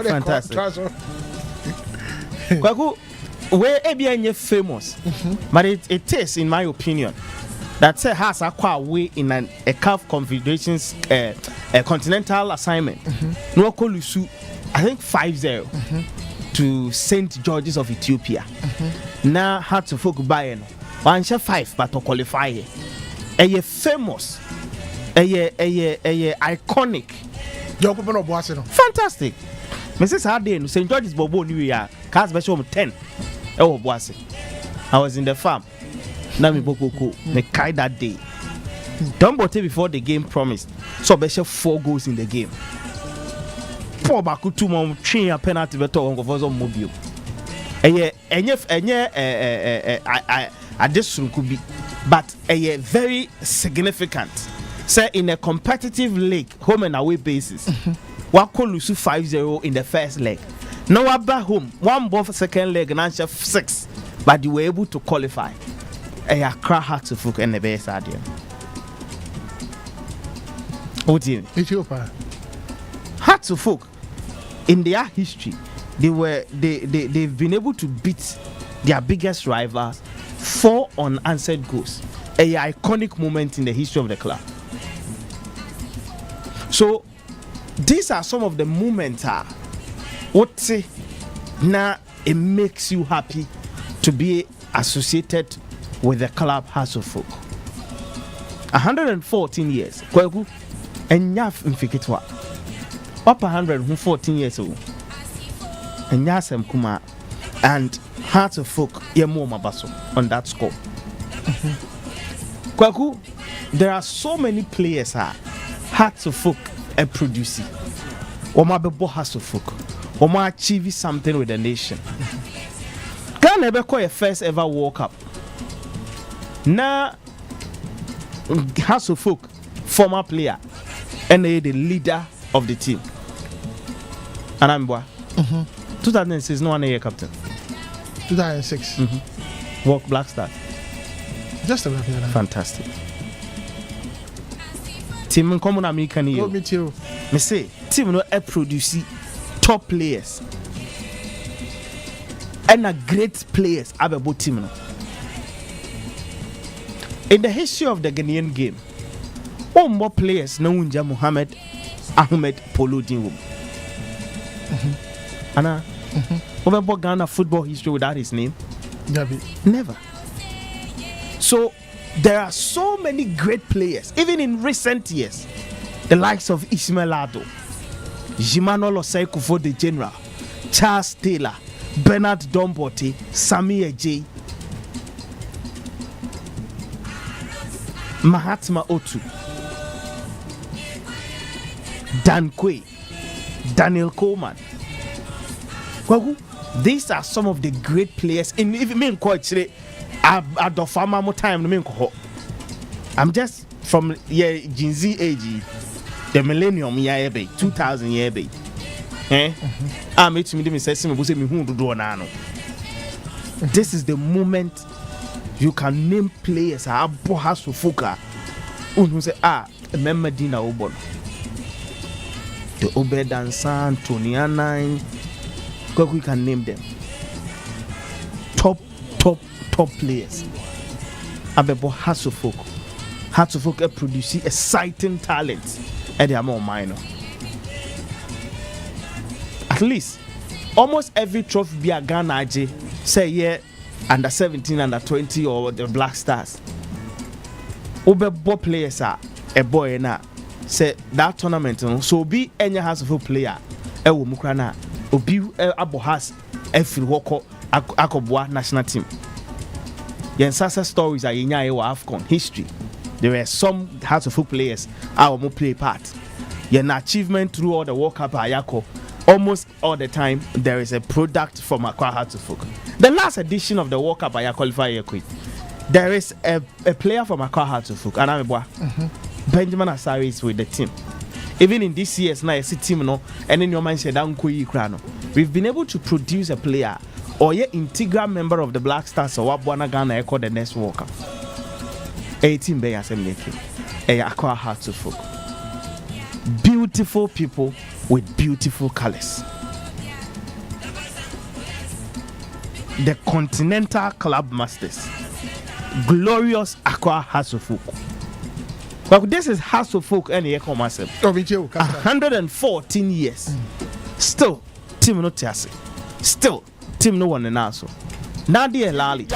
Fantastic. Kwaku, where ABN famous, but it is, in my opinion, that has a way in a CAF Confederations a continental assignment. No Kolusu, I think 5-0 to St. George's of Ethiopia. Now had to folk buy 1-5 but to qualify. A famous, a iconic. Fantastic. Mrs. Harden, St. George's Bobo New Year, Cast Bashom 10. Oh, Boise. I was in the farm. Nami Bokoko, me kai that day. Dumbote before the game promised. So Basham 4 goals in the game. Poor Bakutu mom train a penalty better on Govozo Mobile. This could be, but a very significant. Say in a competitive league, home and away basis. Wako lose 5-0 in the first leg. Now we're back home. 1 ball for second leg and answer 6. But you were able to qualify. A cry hard to folk and the best idea. What do you mean? Hard to folk in their history, they've been able to beat their biggest rivals 4 unanswered goals. A iconic moment in the history of the club. So these are some of the moments what say now it makes you happy to be associated with the club Hearts of Folk. 114 years. Kwaku enyaf mfikitwa. Up 114 years old. Enyasem kuma and Hearts of Folk yemo mabaso on that score. Kwaku, there are so many players Hearts of Folk producing. Oma bebo Hearts of Folk. Oma achieve something with the nation. Ghana beko your first ever World Cup. Na Hearts of Folk, former player, and the leader of the team. And I'm 2006, no one year captain. 2006. Walk Black Star. Just a little bit. Fantastic. Team in common American Oh, me too. Me say team no produce top players and a great players about team no. In the history of the Ghanaian game, more players no unja Mohamed Ahmed Polo Dinwo. Anna, over Ghana football history without his name? Never. So there are so many great players, even in recent years. The likes of Ismail Ado, Jimano Losai Kufo the General, Charles Taylor, Bernard Dombote, Sami Ejay, Mahatma Otu, Dan Quay, Daniel Coleman. These are some of the great players. In even me quite today, I don't find more time to me. I'm just from Gen Z age, the millennium year 2000 year baby. I'm me say me This is the moment you can name players. Abo Hasu Fuka. Who say remember Dina Obon. The Obedansan, Tony Anine. We can name them. Top players. Abebo Hearts of Folk. Hearts of Oak produce exciting talent at the more minor. At least almost every trophy be a Ghana AJ, say yeah, under 17, under 20 or the Black Stars. Obe players are a boy na say that tournament so be any Hearts of Oak player ewo mukrana obi abo has every woko akobwa national team. Yen success stories are in your AFCON history. There were some Hearts of Oak players who play part. Yen achievement through all the World Cup ayako. Almost all the time there is a product from Accra Hearts of Oak. The last edition of the World Cup ayako qualifier, there is a player from Accra Hearts of Oak. Benjamin Asare is with the team. Even in this year's nice team, no, and in your mind said, we've been able to produce a player or an integral member of the Black Stars or Wabwana Ghana Echo the next World Cup. 18 Bay Assembly, Accra Hearts of Oak. Beautiful people with beautiful colors. The Continental Club Masters, glorious Accra Hearts of Oak. But this is Hearts of Oak and Echo myself. 114 years. Still, team no tiasi. Still, team no one in also. Nadia Lali.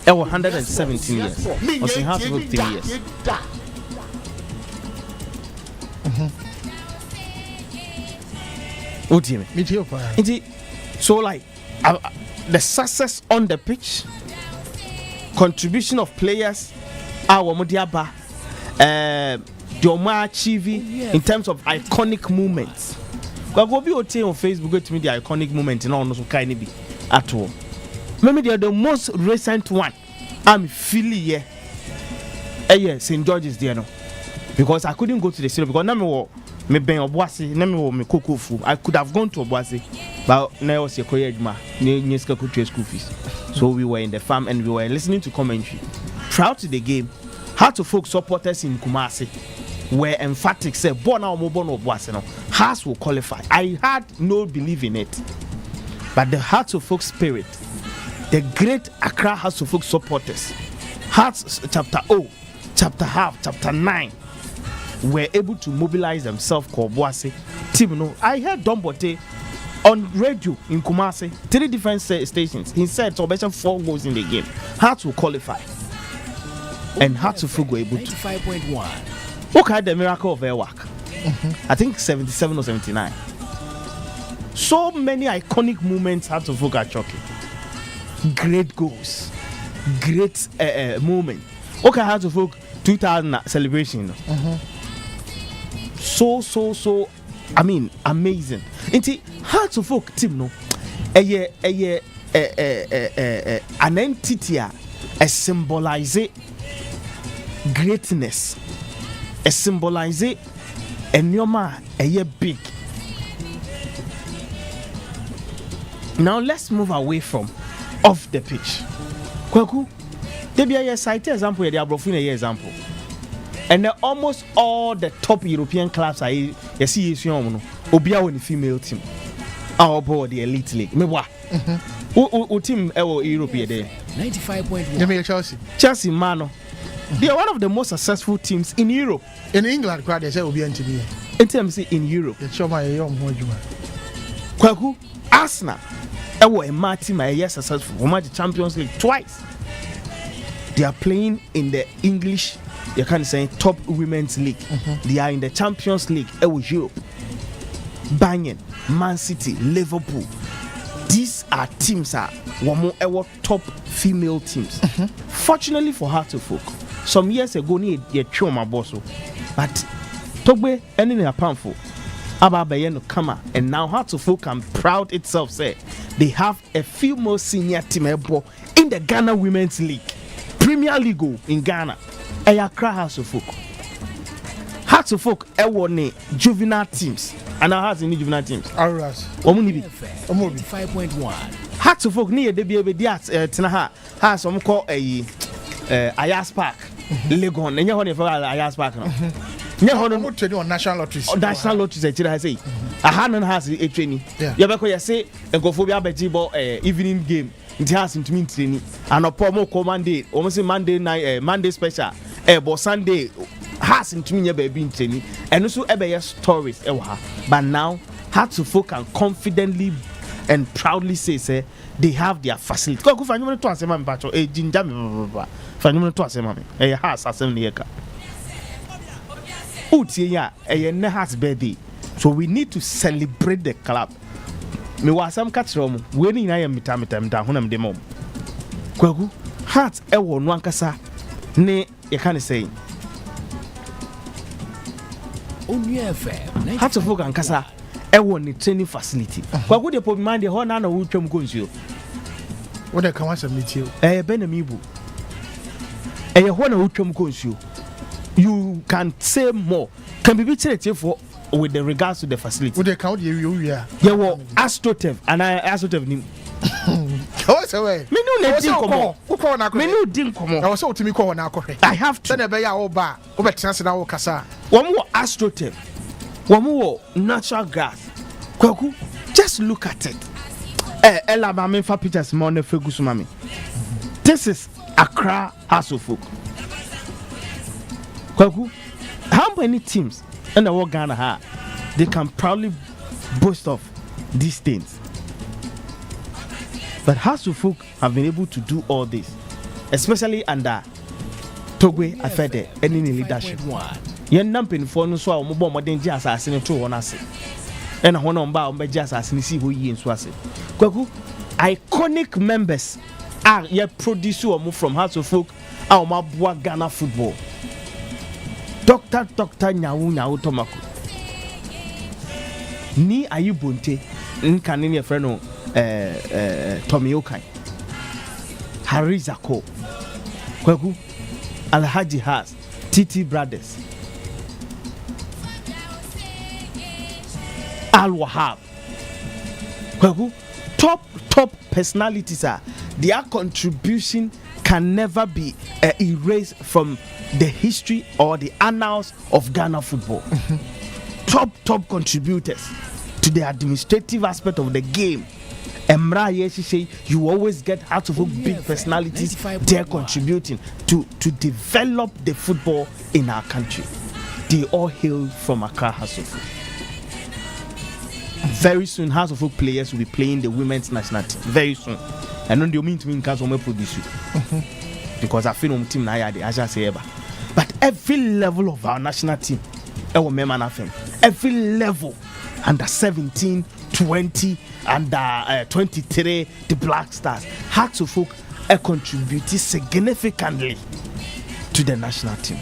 117 years. Was in Hearts of Oak 3 years. What do you mean? So like the success on the pitch, contribution of players, our Modiaba. Joma achieve in terms of iconic moments. Go be on Facebook, go to me the iconic moment in all no kind be at all. Maybe the most recent one. I'm feeling here. Yeah, St. George's there no. Because I couldn't go to the city because me ben Obuasi, me Kokofu. I could have gone to Obuasi, but now was a koyejma, near school fees. So we were in the farm and we were listening to commentary. Throughout the game, Hearts of Oak supporters in Kumasi were emphatic, said, Bona Mobono Boaseno, Hearts will qualify. I had no belief in it. But the Hearts of Oak spirit, the great Accra Hearts of Oak supporters, Hearts chapter O, chapter half, chapter 9, were able to mobilize themselves called Boase. Team no, I heard Dombote on radio in Kumasi, 3 different stations. He said, so better 4 goals in the game. Hearts will qualify. And Hearts of Oak were able to. 95.1. Look at the miracle of their work. I think 77 or 79. So many iconic moments Hearts of Oak are choking. Great goals. Great moment. Okay, Hearts of Oak 2000 celebration. So, I mean, amazing. Inti Hearts of Oak team no. An entity a symbolize greatness, a symbolize a nyoma a big. Now let's move away from off the pitch. Kwaku, there be a site example here, they are broken a example. And almost all the top European clubs are you see Obia on the female team. Our board the elite league. Me wa. Who team Europe there? 95.1. Chelsea Mano. They are one of the most successful teams in Europe. In England, they say Obi NTB. In terms in Europe. The Choma young Mojuma. Kwaku, Arsenal. A mad team a successful. We match the Champions League twice. They are playing in the English, you can say top women's league. They are in the Champions League. Europe. Bayern, Man City, Liverpool. These are teams are one top female teams. Fortunately for Hearts of Oak, some years ago ni ye choma bosso, but Togbe any a powerful Ababayeno Kama, and now Hearts of Oak can proud itself say they have a few more senior team in the Ghana Women's League, Premier League in Ghana. Accra Hearts of Oak. Hearts of Oak ni juvenile teams. And now has any juvenile teams. Auras. Omunibi. 5.1. Hearts of Oak near the baby Tinaha has some call a Ayas Park. Legon, and you're on for Ayas Park. No, on national lotteries. National lotteries, I say. A Hanan has a training. Yabako, say, and go for the evening game. It has to mean training. And a promo Monday, almost a Monday night, Monday special. but Sunday has into me baby in training and also ebe stories but now Hearts of Oak can confidently and proudly say they have their facility. Go find you to asema mpacho jinja me find you to asema me has asem ne yeka utie ya ne has birthday, so we need to celebrate the club. Me wa asem ka kire mo we ni na ya mita honam de mom Kwaku Hearts ewo no ankasa ne ye kan say Onua FM Hearts of Oak ankasa ewo ni training facility. Kwaku de pop man de ho na wo twam ko nsuo. What they can submit you? Benamibu. Ho na wo twam ko nsuo. You can say more. Can be treated for with the regards to the facility. What they count you yeah. Yeah, well, Astrotev and I Astrotev nim. What's away? Me no let him Me no din komo. I was so to me call na akore. I have to. Send a beya oba. Oba chance na wo kasa. One more Astrotev. One more natural gas. Kwaku, just look at it. Ella mami fa Peters mo na fegusu mami. This is Accra House of Folk. Kwaku, how many teams in the world Ghana have they can proudly boast of these things? But House of Folk have been able to do all this, especially under Togwe Afede and in leadership. Yen nampin for no so mo bo modern ji asase ne to won ase. E na hono mba mba ji asase ne si ho yi nso ase. Kwaku, iconic members are ye produce omo from House of Folk a omo aboa Ghana football. Dr. Nyawu Tomako. Ni Ayubonte nkane ne friend no Tommy Okai. Harizako. Kwaku, Alhaji Has, TT Brothers. Al Wahab. Kwaku, top personalities are their contribution can never be erased from the history or the annals of Ghana football. Top contributors to the administrative aspect of the game. Emra Yeshishe, you always get out of big personalities there contributing to develop the football in our country. They all hail from Accra House of Folk. Very soon, House of Folk players will be playing the women's national team. Very soon. And then they mean to me in case of produce because I feel on team now the Asia say ever. But every level of our national team, every level under 17, 20, under 23, the Black Stars, Hearts of Folk contributed significantly to the national team.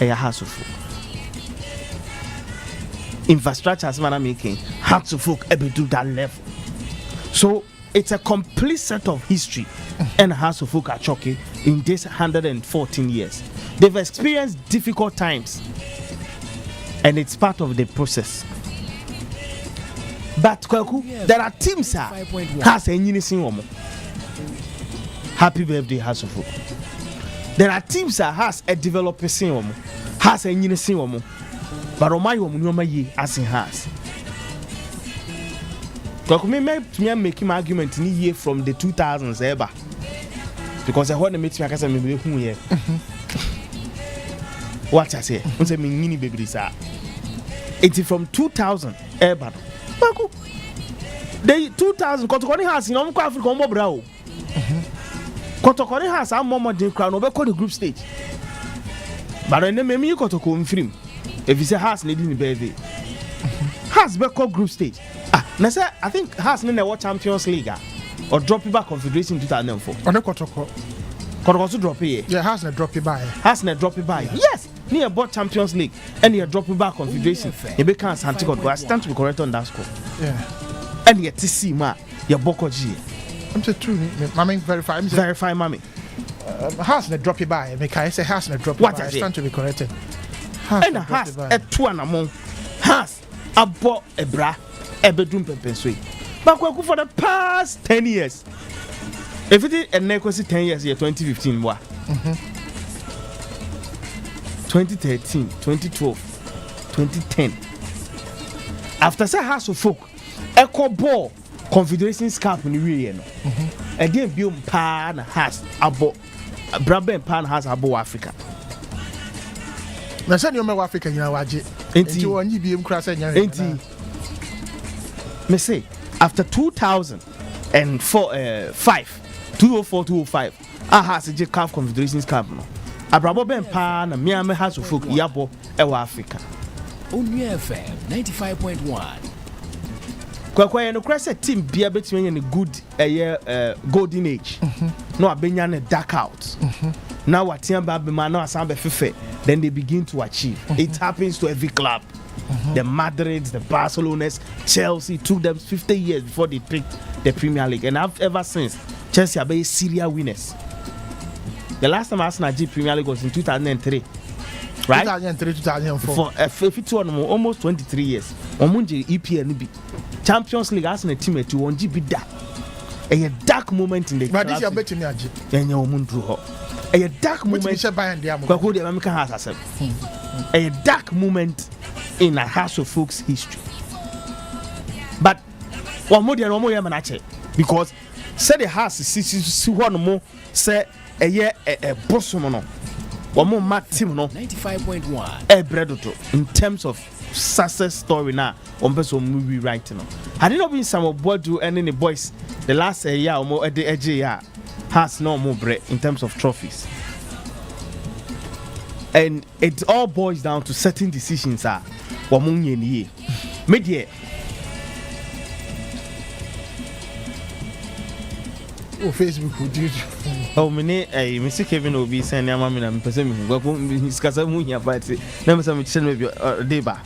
Hearts of Folk. Infrastructure as man making Hearts of Folk able to that level. So it's a complete set of history and House of Folk are choking in this 114 years. They've experienced difficult times and it's part of the process. But Kwaku, there are teams that has a unison woman. Happy birthday, House of Folk. There are teams that has a developer woman, has a unison woman. But Omai woman ye as in has. Kwaku me make him argument in year from the 2000s ever. Because I want to meet me because I'm here. What I say? I say me mini baby sir. It's from 2000 ever. Kwaku. The 2000 Kotokoni has in Omko Africa Ombo Brao. Kotokoni has a moment de crown over the group stage. But I never me Kotoko film. If you say has needing the birthday. Has back group stage. I think has no World Champions League or drop it back Confederation 2004. On the Kotoko. Kotoko drop it. Yeah, has not drop it by. Has not drop it by. Yes. Near bought Champions League and you drop it back Confederation. You become Santiago. I stand to be correct on that score. Yeah. And yet to see ma your Boko G. I'm just true. Mommy verify. Verify, mommy. Has not drop it by. Make I say has not drop it by. I stand to be corrected. And a has a two and among has a bought a bra. A bedroom pepensui. But for the past 10 years, if it is a negotiate 10 years, year 2015, 2013, 2012, 2010. After say House of Folk, Echo Ball, Confederation Cup in the real, and then Bill Pan has about Brabant Pan has about Africa. na sɛ nneɛma wɔ Africa nyinaa wagye nti wɔnyi biem kora sɛ nyɛ nti me say after 2005 2004-2005 has a CAF Confederations Cup no abrabo ben pa na miame has of folk yabo ewa Africa Onua FM 95.1 kwa no crest team bia betime any good golden age no abenya ne dark out now watia ba be man no asambe fefe then they begin to achieve it happens to every club. The Madrids, the Barcelonas, Chelsea took them 50 years before they picked the Premier League, and ever since Chelsea are very serial winners. The last time Arsenal did Premier League was in 2003, right? 2003-2004. For almost 23 years. Omunje EPL Champions League Arsenal team at 1GB da. A dark moment in the. But this year bet me aji. Enya omuntu ho. A dark moment. Kwaku de American has herself. A dark moment in a House of Folks history. But one more than one more manache because say the house see one more say a year a bosomono one more mat team no 95.1 a bredoto in terms of success story now on person movie writing no had it not been some of what do any boys the last year or more at the edge year has no more bread in terms of trophies. And it all boils down to certain decisions are wamunye niye media Facebook would do mene Mr. Kevin Obi send ya mama na mpese mi ngwa ko miskasa mu hia party na mesa mi chene bi deba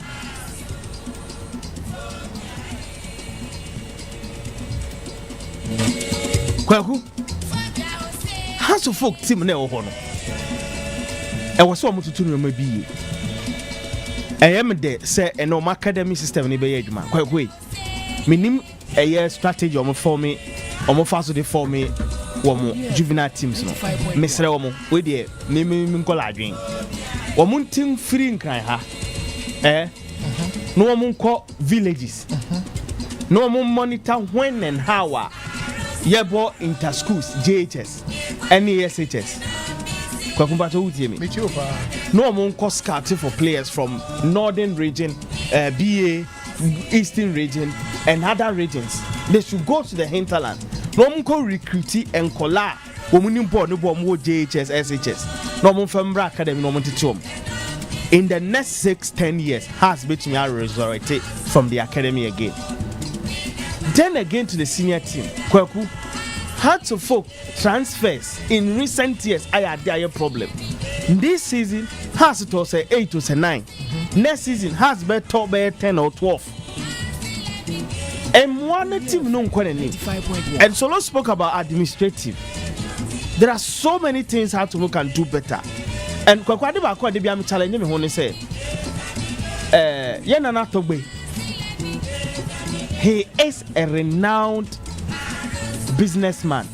Kwaku House of Folk team na e wo ho no e wo so mo tutu no ma bi am de say no academy system ni be ye adwuma kwakwe minim strategy omo for me omo faso de for me wo juvenile teams no mesre wo we de me nkola adwen wo mo team free nkran ha no wo nko villages no wo monitor when and how yebo inter schools JHS NESHS Kwakumbato utie me. No one cost scouting for players from northern region, BA, eastern region, and other regions. They should go to the hinterland. No one can recruit and collab. Women born no more JHS, SHS. No one from academy, no one to in the next 6-10 years, has been resurrected from the academy again. Then again to the senior team. Kwaku. Hearts of Folk transfers in recent years I had a problem. This season has it was 8 to 9. Next season has been top by 10 or 12. And one team no and Solo spoke about administrative. There are so many things Hearts of Folk can do better. And Kwakwade Bakwa de Biam challenge me when say Yenana Togbe. He is a renowned businessman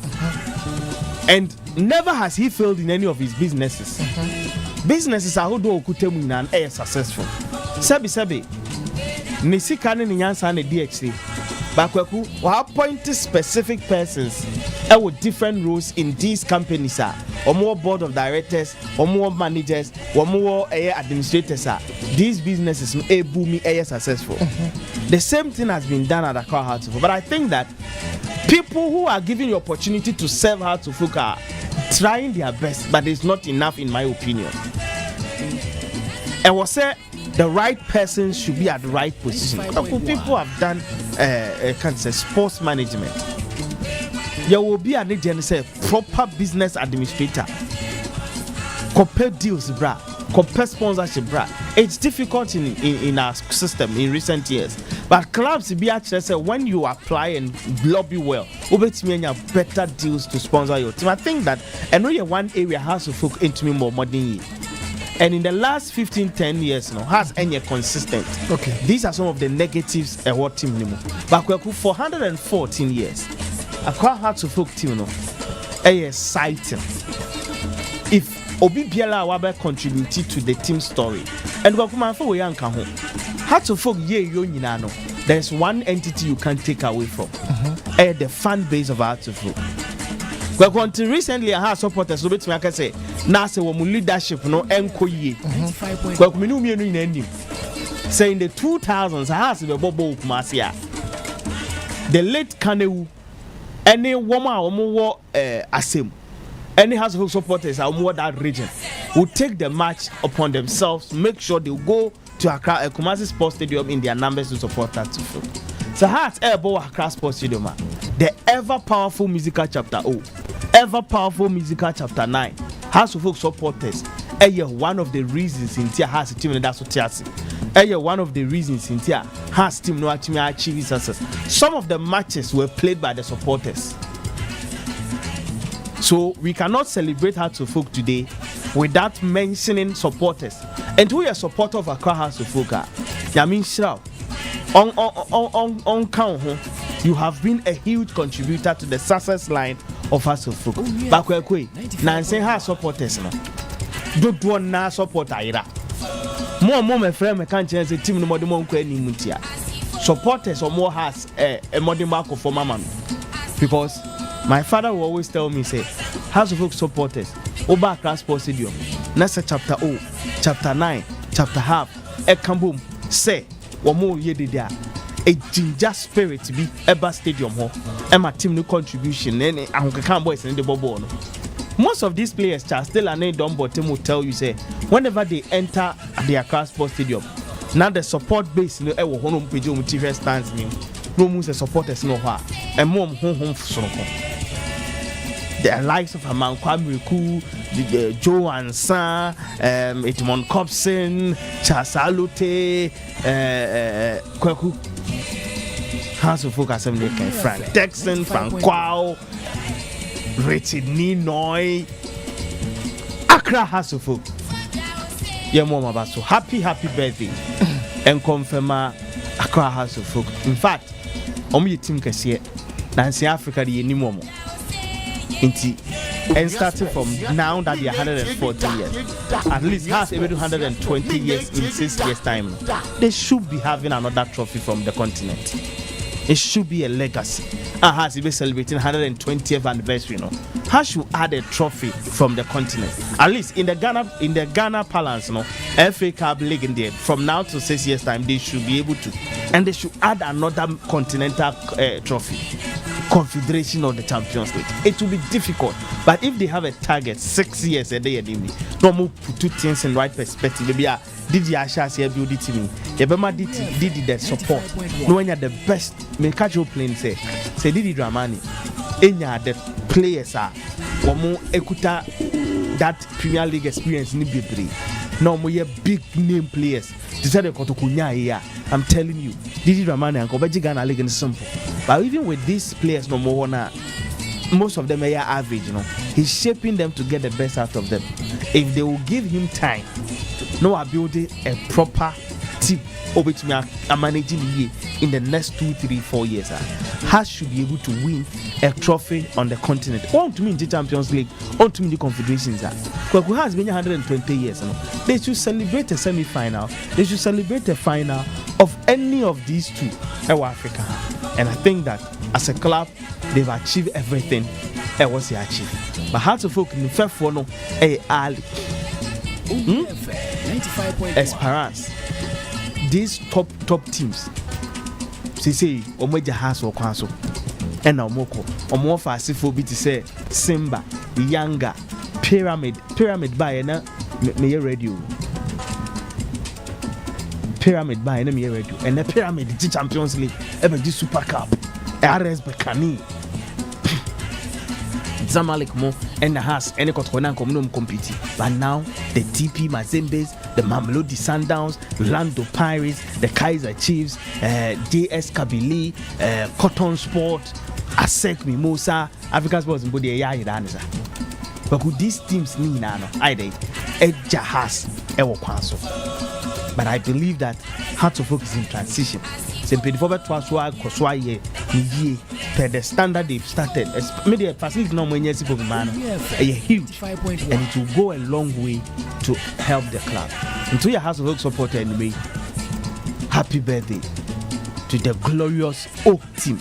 and never has he failed in any of his businesses. Businesses are who do okutemu and are successful. Sebi Nisika ni nyansa na DHC Bakwaku we appoint specific persons with different roles in these companies or more board of directors or more managers or more administrators these businesses able me successful. The same thing has been done at Accra Hearts of Folk, but I think that people who are given the opportunity to serve Hearts of Folk are trying their best, but it's not enough in my opinion. And was said the right person should be at the right position. People have done can't say sports management. There will be an agent say proper business administrator. Compare deals, bra. Compare sponsorship, bra. It's difficult in our system in recent years. But clubs be actually say when you apply and lobby well, you better deals to sponsor your team. I think that and really one area has to focus into me more modern. And in the last 15-10 years now has any consistent. Okay. These are some of the negatives a what team nimo. But for 114 years, Accra Hearts of Folk team no exciting. If Obi Biala Wabe contributed to the team story. And Hearts of Folk there's one entity you can't take away from. The fan base of Hearts of Folk. But until recently, I have supporters. So bit me I can say, now say we leadership no enkoye. But we know me no in ending. Say in the 2000s, I have the Bobo Kumasia. The late Kanewu, any woman or more Asim, any House of supporters are more that region will take the match upon themselves, make sure they go to Accra Kumasi Sports Stadium in their numbers to support that too. So Hearts Airbo Accra Sports Stadium, the ever powerful musical chapter 0, ever powerful musical chapter 9, House of Folk supporters. One of the reasons in Tia has a team and that's what Tiasi. One of the reasons in Tia has team no actually achieve success. Some of the matches were played by the supporters. So we cannot celebrate Hearts of Folk today without mentioning supporters. And who is a supporter of Accra Hearts of Folk? Yamin Shrao. On count, you have been a huge contributor to the success line of Hearts of Folk. Bakwekwe, Nancy has supporters now. Don't want na support Ira. More my friend, I can't change the team no more than Mutia. Supporters or more has a modern mark for my man. Because my father will always tell me, say, House of Folk supporters, Oba Accra Sports Stadium, Nasa chapter 0, chapter 9, chapter half, Ekambum, say, one more year there. A ginger spirit to be Eba Stadium home, and my team no contribution, and I can't boys in the bubble. Most of these players, still a name done, but will tell you, say, whenever they enter the Accra Sports Stadium, now the support base, no, ever home page on TV stands me, no moves the supporters no ha, and mom home for the likes of Aman Kwamriku, Joe Ansa, Edmond Cobson, Chasalute, Kwaku, House of Folk Assembly, Frank Texan, Frank Kwao. Richard Ninoy, Accra House of Folk. Yeah, Mama, so happy birthday and confirm Accra House of Folk. In fact, only team can see it. Nancy Africa, the Nimomo. And starting from now that they are 140 years, at least has even 120 years in 6 years' time, they should be having another trophy from the continent. It should be a legacy. Has been celebrating 120th anniversary, you know. How should add a trophy from the continent? At least in the Ghana Palace, you know, FA Cup League in there. From now to 6 years' time, they should be able to, and they should add another continental trophy, Confederation of the Champions League. It will be difficult, but if they have a target 6 years a day, no more put two things in right perspective. Maybe did the Ashas here build it to me? Yabema did the support. No one the best. Me catch your plane say did the Dramani. Enya the players are more ekuta that Premier League experience ni bibri. No more big name players. Decided to kunya here. I'm telling you, Didi Dramani and Kobeji Ghana League is simple. But even with these players, no more na. Most of them are average, you know. He's shaping them to get the best out of them. If they will give him time, no, are building a proper team over to me and managing the year in the next 2, 3, 4 years. Has should be able to win a trophy on the continent. On to me in the Champions League, on to me in the Confederations. Kwaku has been 120 years. You know. They should celebrate a semi-final. They should celebrate a final of any of these two Africa. And I think that as a club, they've achieved everything was they achieved. But Hearts of Folk in the first one, Ali, Esperance, these top teams, they say Omeja has or Kwaso, and Omoko, Omofa Sifobi to say Simba, Yanga, Pyramid by me radio. Pyramid by enemy radio, and the Pyramid the Champions League, ever the Super Cup, RS Bekani, Zamalek Mo, and the Has, any Kotonan Communum compete. But now the TP Mazembes, the Mamelodi Sundowns, Lando Pirates, the Kaiser Chiefs, JS Kabili, Cotton Sport, ASEC Mimosa, African Sports in Bodi Yahidanza. But could these teams need now? Either Edja has Ewo Kwaso. But I believe that Hearts of Folk is in transition. Simply for the standard they've started. Maybe facility no money for man. Huge, and it will go a long way to help the club. And to your House of Folk supporter anyway, happy birthday to the glorious Oak team,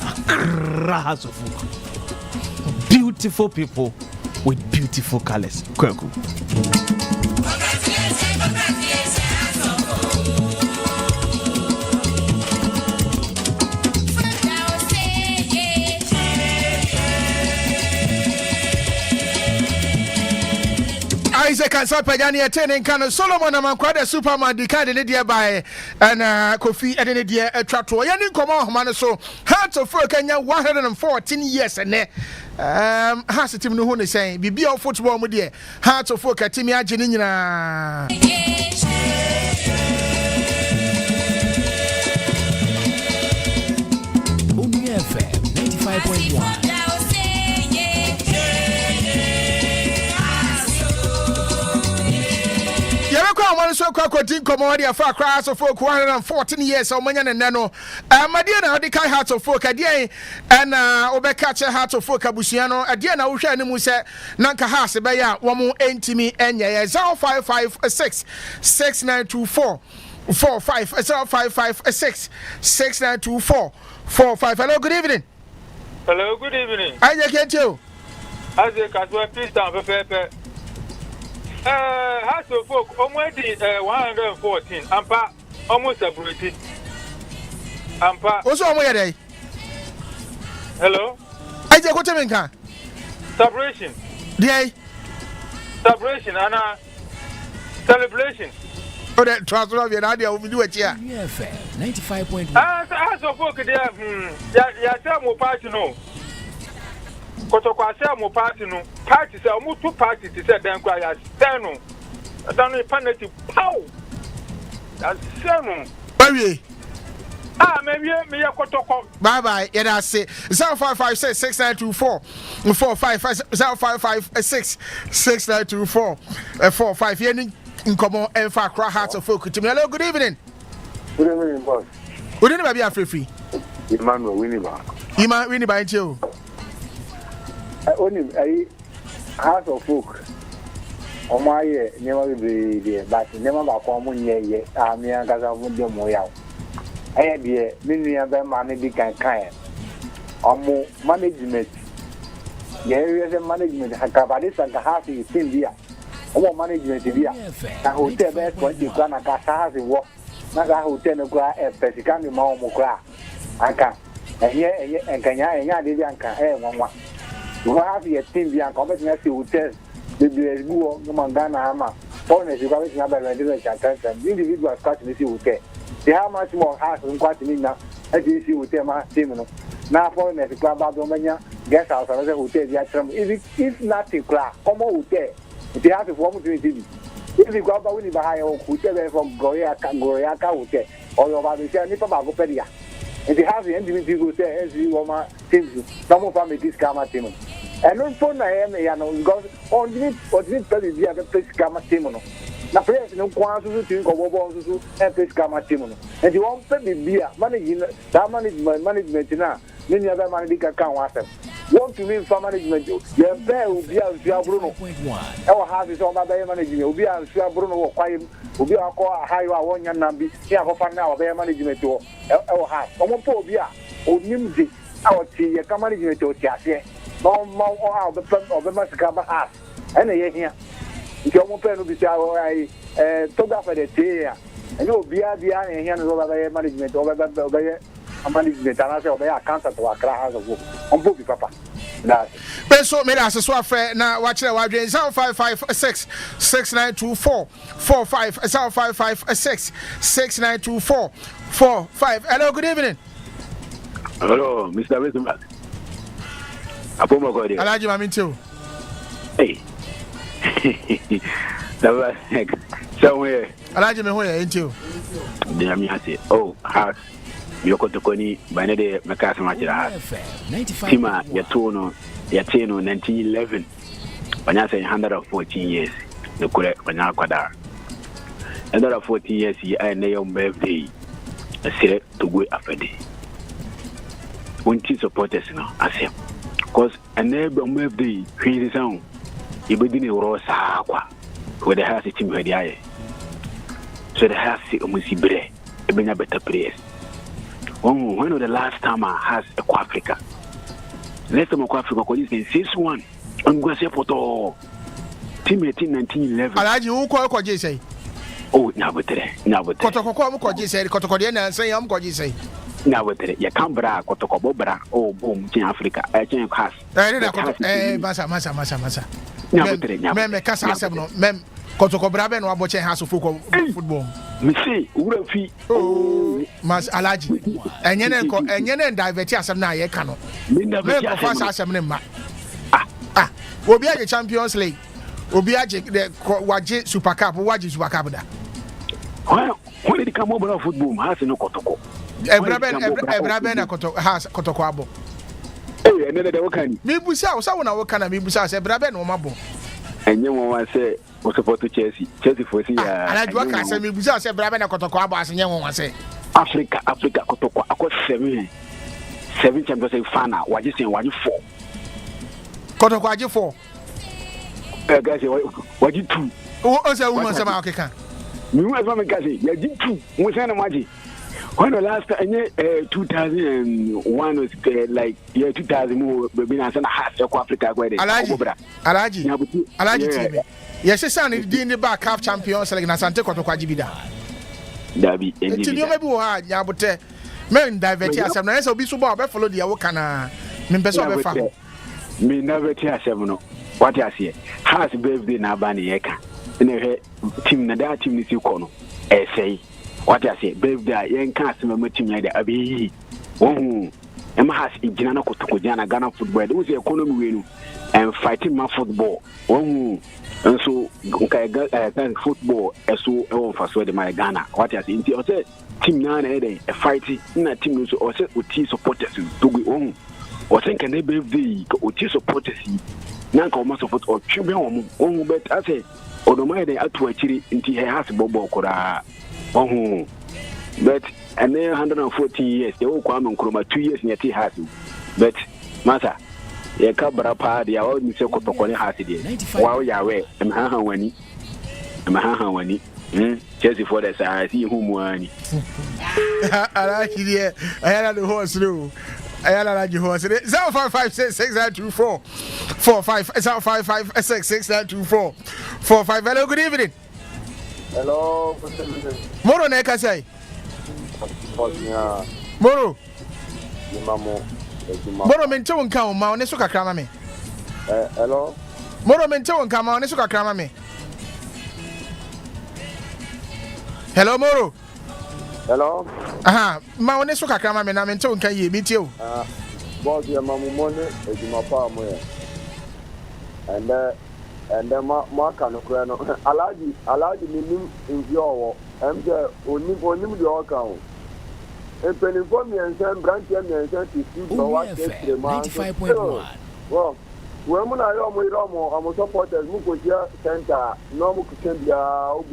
Accra House of Folk. Built beautiful people with beautiful colors. Kwaku. Isaac and Sapajani attending Kano Solomon and Manquada Superman, the card in the dear by and Kofi and the dear Trato. Yanin come on, man. So, Hearts of Folk Kenya 114 years and has a team no one is saying, be all football with dear Hearts of Folk at Timia Janina. Onua FM 95.1. So Kwaku Komodia for class of folk 114 years or Manyan and Nano. Madiana, the Kai Hearts of Folk, a day, and Obekacha Hearts of Folk Abusiano, a dear Nausha and Musa, Nanka Has, a Baya, one more entity, and 0556 6924 45 0556 6924 45. Hello, good evening. Hello, good evening. I get you. As a casual priest, I'm House of Folk, already 114, Ampa, almost separated. Ampa. What's wrong with you? Hello? I just got to make a celebration. Day. Celebration and celebration. Oh, that transfer of your idea will do it here. Onua FM 95.1. House of Folk, there, more party no. Kotokwase mo party no party say mo two party to say dan kwa ya steno dan paneti pow that's steno Baby maybe me ya kotoko bye bye yeah that's it 0556 6924 45 0556 6924 45 here in common and for Hearts of Folk. Hello, good evening. Good evening, boss. Good evening, baby. Free Emmanuel Winnie by you. Only a House of Folk. On my year, never be but never back on ye, I'm young as I would do more. I had the many other money big and kind. Or more management. The areas of management have covered this and the house is still here. Or management here. A hotel best 20 grand a casa in work. Not a hotel of gra and Pesicani Mamma. I can. And here and Kenya and Yadianka, one. You have a team beyond competing hotels, the Buo, Mangana Hama, foreigners, you have another attention, individuals catching this hotel. They have much more house and quite now, as you see with them, Timino. Now, foreigners, club of Romania, guest house, another hotel, if nothing, class, come hotel, if they have a form of TV. If you go about winning by hotel from Goyaka Hotel, or your Babysha, Nipagopedia. If you have the individual say, as you want things, some of them is Kama Timon. And no phone I am, because only what this the other place Kama Timono. Now, players no quants to think of what and place Kama Timono. And you won't pay the beer, that management now, many other money can't want them. Want to mean for management, your bear will be out to Bruno. Our house is on my management, will be out to Bruno or quiet. Will be a high one and number. Here for now, their management to our house. One poor beer, or Nimsy, our tea, a management to Chassia. No more of the front of the Mascaba house. And here, if you want to be our photograph at the tea, and you'll be at the end here over their management over a management, and I say, they are counter to our class of work. On book, Papa. Peso made us a swap fair now. Watch the wide range 0556 6924 45 0556 6924 45. Hello, good evening. Hello, Mr. Bismarck. Apomo Godi. Alaji Mami too. Hey. Somewhere. Alaji me hoya into. Dem ya say, oh, house. Yokotokoni banede makasa machira. Tima ya tono ya teno 1911. Banyasa 114 years. The kule banya kwada. 114 years I na your birthday. Asire to go afede. Won't supporters no asem. Cause enable birthday hwezi sound. Ibedi ne ro sa kwa. Where the house team where dey. So the house omusibre. Ebenya better players. When was the last time I has Eco Africa? Let's say Africa ko 6-1 on go say photo team 1911 Alaji who ko je say oh na betere kotokoko am ko je say kotoko de na say am ko je say na betere ya kambra kotoko bobra oh boom in Africa chen has na kotoko masa na betere nya me kasa asem no mem kotoko brabe no abo chen has football me say ura fi oh mas Alaji enye ne divert asem na ye ka no me ko fast asem ne ma obi a Champions League obi a waje Super Cup waje Super Cup da when it come over football has no kotoko ebraben na kotoko abo ene de wakani mi busa o sa wona wakana mi busa se ebraben no mabo enye won wa se o support Chelsea for see ya Alaji waka se mi busa se ebraben na kotoko abo asenye won wa se Africa kotoko akọ 7 Champions League final waje 4 kotoko aje 4 guys waje 2 o se woman se ma okeka mi wa fa me guys ya ji 2 mo se na maji when the last 2001 was like year 2000 mo be na sana has Africa go there Alaji TV yes san di ni back half Champions League na Sante kotoko aje bida dabi enti ni o mebi wo ha nyabote men divert asem na so bi so ba follow dia wo kana me pese be fa me never tia asem no what you say has birthday na ba ne yeka na he team na da team ni si ko no say what you say birthday yen kan asem ma team ya da abi ohun e ma has igina na kotoko jana Ghana football do say economy we no and fighting ma football ohun and so okay football so e won fa so de my Ghana what you say inti o say team na na dey e fight na team so o say o team supporters do we ohun o think na birthday o team supporters nanka o ma support o twebe ohun bet I say odomai dey atu akiri inti he has bobo kura ohun but and 114 years they will come on Kroma 2 years near T has but masa ye kabra pa dia o ni se kotoko ni has dia wa o yawe em ha wani Chelsea for the say see who mu ani ala kidie ayala the horse no ayala la horse 05566924 45 hello good evening hello moro na ka say moro mente won kan ma one so kakra ma me hello moro mente won kan ma one so kakra ma me hello moro hello aha ma one so kakra ma me na mente won kan ye mi tie o boss ya mamu mone ejuma pa mo ya and then ma kan ko no alaji minim nvio MJ onim de okan e penifo mi ensen branch mi ensen ti si so wa ke man 95.1 well we mu na yo mo am supporters mu ko dia center no mu ko bia o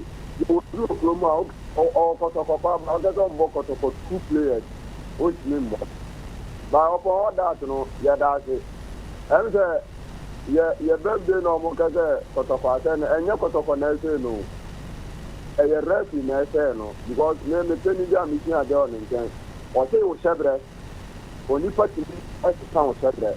do mo o kotoko pa ma ga so mo kotoko 2 players o ti mo ba o po that no ya da se MJ ye birthday no mo ka se kotoko asen enye kotoko na se no a refi na say no because me tell you am mission ade on nkan o say o shebre oni party as sound shebre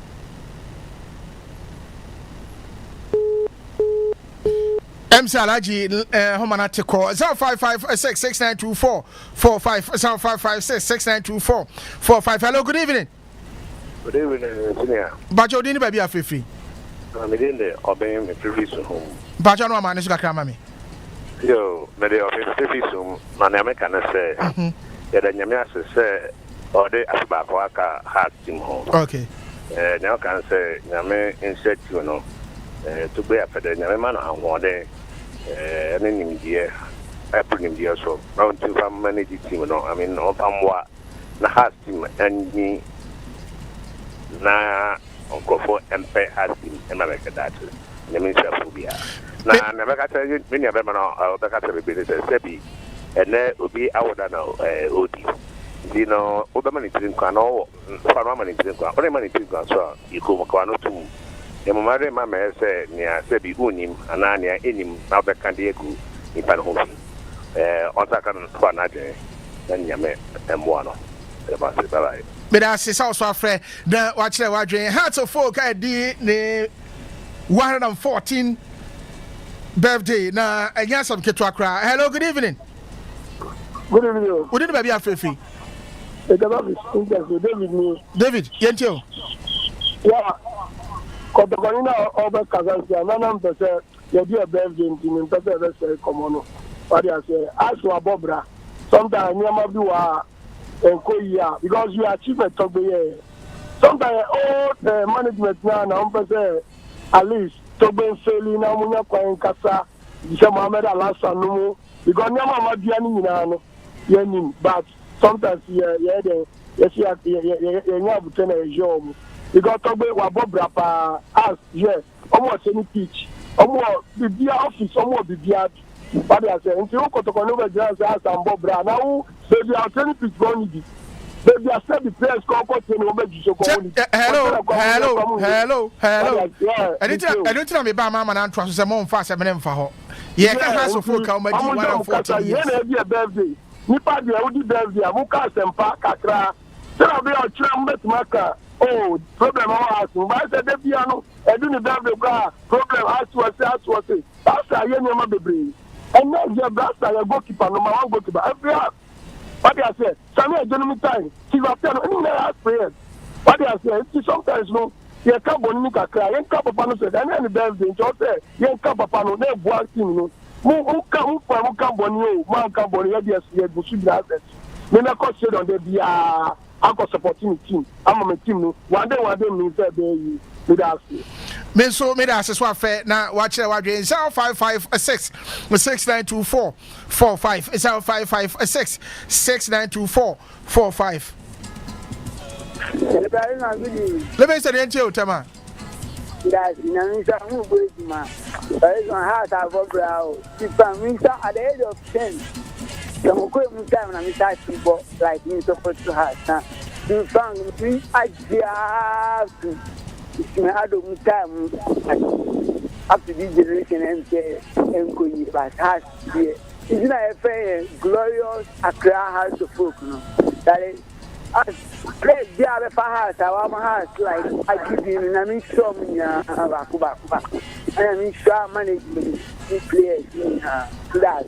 MC Alaji homana teko 05566924 45 hello good evening engineer bajo dini baby afefi me dey there obey me free so home bajo no ma ne so kakra ma me yo me dey free so na na me kan say ya da nyame ase say ode asba ko aka heart team home okay now can say nyame insert you know to be after nyame man ahode any nimdie nimdie so round to fam manage team no I mean opamwa na heart team and na onkofo MP heart team e ma make that nyame nsafobia na na beka tell you me nyame man beka tell be say be ene obi awoda na odi you know oba mani tin kwa no fa mani tin kwa o mani tin kwa so iko kwa no tu e mo mare ma me se ni a se bi unim ana ni enim na be kan de egu ni pa no ho on ta kan kwa na je na nyame emwa no e ba se bye But I see South Africa, the watch the watching Hearts of Folk ID the 114 birthday. Now, again, some Ketwakra. Hello, good evening. Good evening. What did the baby have free? David, Yentio. Yeah. Kotokonina over Kazansia, Nanam Pese, your dear birthday in Pese, Comono. What I say, as to a Bobra, sometimes Yamabu and Koya, because you achieve a top year. Sometimes all the management now, at least, Tobin Sailing, Namunya, Quang Casa, Mohammed Alassa, no, because Yamama Diani, Yanin, but sometimes, yes, you have to tell a job. Because Tobe Wabobra as yes, almost any pitch, almost the office, almost the but I say, until Kotokonova just as and Bobra now, they are 10 pitch going. They are said the players call hello. I don't tell me about Mamma and Trust some fast and for her. Yeah, that's a full count, but you want 40 years. Birthday. Nipa de odi birthday, Muka Sempa, Kakra. Tell me a tram Maka. Oh, problem I ask. Why said the piano? I didn't have the car. Problem as was. That's a young baby. And now your blaster, your goalkeeper, no one goalkeeper. Every hour. What I say, Sammy, gentlemen time. She's a piano, any last prayers. What I say, sometimes no. You can't bonica cry, you can't papa said, and then the birthday, you say, you can't papa no, they're working, no. Who come bonio, man come bonio, yes, you should have it. When I got said on the BR, I got supporting the team. I'm on my team, no. One day, means that they with us. Menso made us as well fair now. Watch it. 0556 6924 45 0556 6924 45. Let me say the NTO Tama. Yes, who goes to my heart of brow. If I'm at the age of 10, some quick time and I'm people like me supposed to have. You found me, I just. I don't time up to this generation and say, but has here. It's not a fair, glorious Accra house of folk. No? That is, as play the other house, our house, like I give you, and I mean, show me, Baku, and I mean, show management, players, that.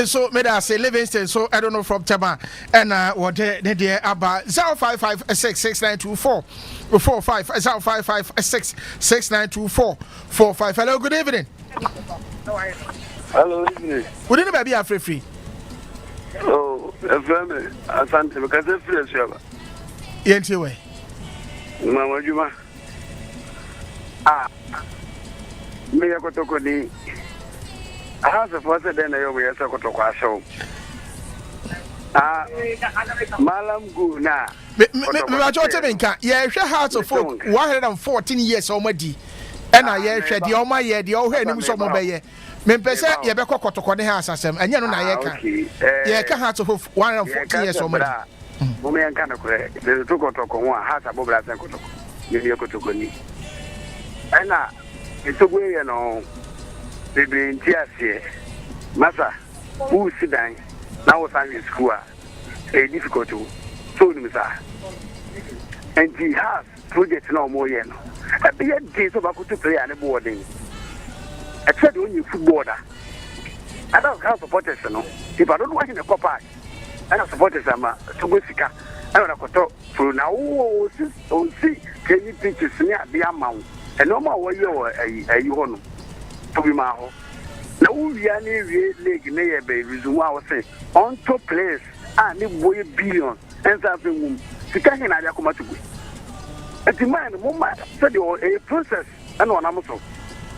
So, may I say Livingston? So, I don't know from Tama and what they about 0556 6924 45 0556 6924 45. Hello, good evening. Hello, evening. We didn't baby are free. Oh, FM, Asante, because I'm free as well. Yentiwe. Mama Juma. Me a kotokoni. I have the first day I over here to Kotokwaso. Malam Guna. Yeah, Hearts of Folk 114 years already. And I share the Oma year, the old head, some obey. Mempesa, you better Kotokone House, and you know, I can Hearts of Folk 114 years already. Women can occur. There's two Kotoko, has a Bobra and Kotoko. You Kotokoni. And it's a way, you know. Baby in tears here. Massa, who sit down? Now I'm in school. A difficult to told me, sir. And he has projects no more. A big days of to play on the boarding. I said, when you footballer, I don't have supporters. No, if I don't want in the copper, I have supporters. I'm a Togosika. I don't have to talk for now. See, can you pictures near the amount? And no more way you want. To be my home. Now, we are near Lake Near Bay, reason why I was saying, on top place, and it boy billion, and something, to can't have a come to be. At the mind, Mama said, a process, and one Amazon,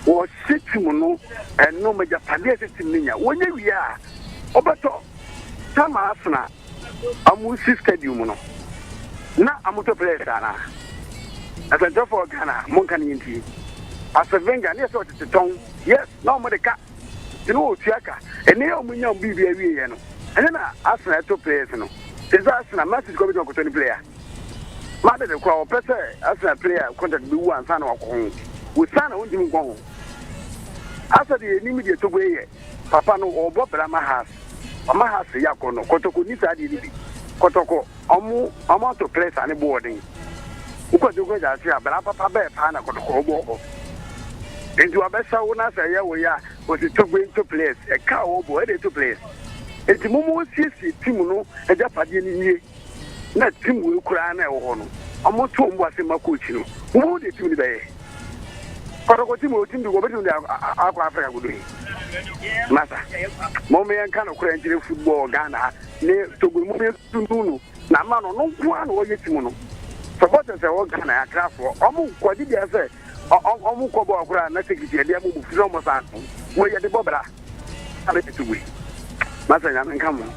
or sitting and no major palliative linear. When we are, Obato, Tama Asana, I'm with sister Dumono. Now, I'm with a place, Anna. As a job for Ghana, Monkanity. As a venga, yes, what is the tongue? Yes, no more the cat. You know, Tiaka, and now we know BB, and then I ask her to play, you know. Is that a massive going to any player? Mother, the crowd, better as a player, contact be one son or home. With son, won't even go. After the immediate way, Papa no or Bob Rama has. Mama has a Yakono, Kotokunisa did it. Kotoko, Omo to place any boarding. Because you go to see a Papa Bear Pana Kotoko. Into a best one as a year we are was it to go into place, a cow boy to place. It's Momo Sisi, Timono, and Japadini. Not Tim will cry now. Almost home was in my coaching. Who did you be? Kotoko Tim to go to the Africa would be. Massa, Mommy and kind of cranky football Ghana, near to go moving to Nunu. Namano, no one or Yetimono. For what is the organ I craft for? Almost what did you say? Almost Kobo, nothing is the move from us. Where you the Bobra? I let it to wait. Massa, I'm come on.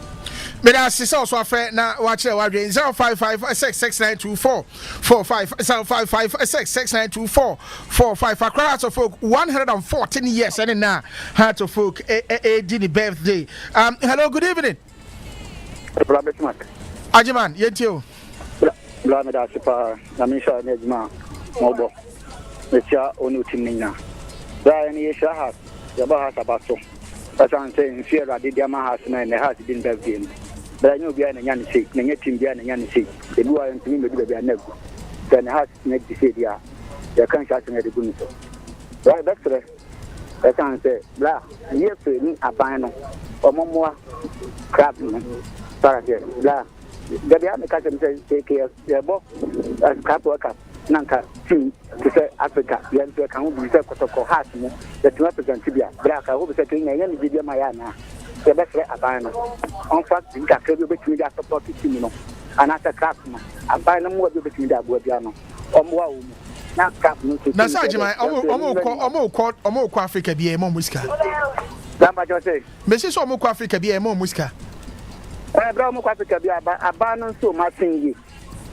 But as is also a friend now, watch it. 055-6692445 055-6692445. Across of folk 114 years and now heart of folk a Dini birthday. Hello, good evening. Bismarck. Ajiman, yetio. Blameda Sipa, Namisha Nejma, Mobo. Mecha Onu Timina. Brian Yesha has Yabahas Abaso. As I'm saying, fear that the Yamaha and the house been birthday. But I know behind a young sick, and yet him behind a young sick. The blue and to me maybe they are never. Then the house make the city, they can't shut in the good. Right back to the I can't say, blah, and yes, a bino or more crap, blah. The other cousin says, take care of their book as crap worker, Nanka, to say Africa, the answer can be said for heart, that represent Tibia, black. I hope saying any video Mayana. The best a bino. On fact, you can't between that support team, and after craftsman, a bino more between that Guadiano, or more. Now, Captain, that's Omo Africa be a Momuska. Somebody say, Mrs. Omo Africa be a Momuska. Bromo Africa be a banon so much in you.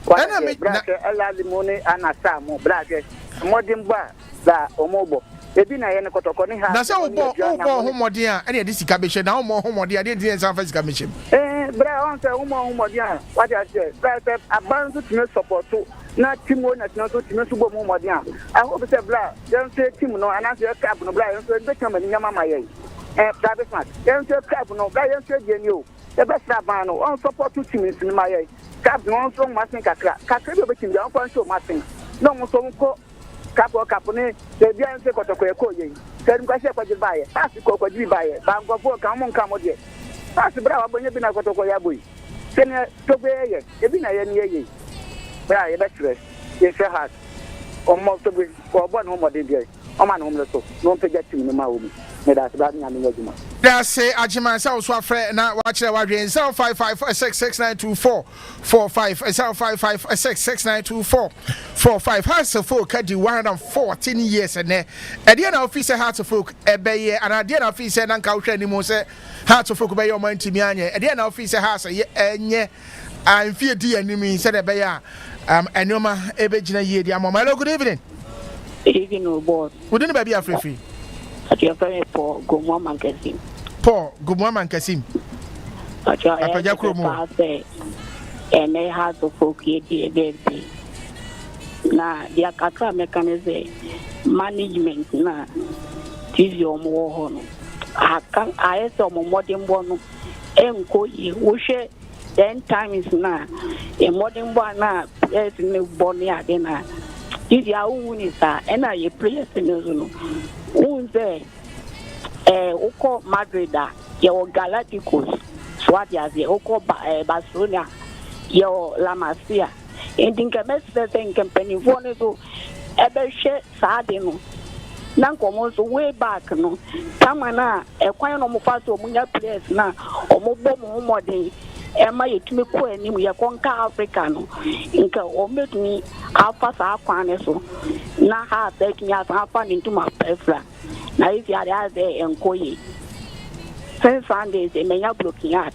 What I make allow the money and a Samo, Bracket, Modern Bar, the Omobo. Ebina yana kotokoni ha. Na se obo homodi a ene de sika be hwe na omo homodi a de de san fa sika me hwe. Bra on se omo homodi a what I say. Bra se abanzu time support na timo na tino to time subo homodi a. I hope say bra, dem say team no ana se cap no bra, dem say be kama ni nyama maye. Bra Bismarck, dem say cap no bra, dem say genio. The best ban no on support team in maye. Cap no on so masin kakra. Kakra be team dey on fan show masin. No mo so ko Capo Capone, the Bianca Cotoco, Ten Quasha Quajibaye, Pass Cocojibaye, Banco for Camon Camode, Pass Brava when you've been a Cotocoyabui. Senior Tobe, Ebina Ye, Bray, Bachelor, yes, your heart, or most of it, or one home of the day, or man homeless, no forget to the Maumi. That's bad. That's say Ajiman South Swafre now watch the Wadian 055-6692445 055-6692445 Hearts of Folk had 114 years and there at the end of officer Hearts of Folk ebeye and at the end of officer Nanka anymore say Hearts of Folk by your mind to me at the end of officer House and I'm fear the enemy said ebeye and Noma Ebejina ye the Amama. Good evening. Evening, board. Wouldn't it be a free? You're very poor. Good morning, Kasim. Poor, good morning, Kasim. And they had to focus the baby. Now, the Akaka mechanism management now is your more honor. I saw more than one who 10 times now. A modern one now, there's no bonny again. This is our own is and I play a Unze Oko Madrid, your Galacticos, Swatia, the Oko Barcelona, your La Masia, and think a best thing company for to ever share Sardino. Nankomos way back, no. Tamana, a quite normal fast or Munya place now, or Mobo Modi. Emma, you to me queen, we are conquer Africano. Inca or make me alpha Sarpaneso. Now, have taken out half into my pefra. Now, if you are there and Koyi. Since Sundays, they may not looking at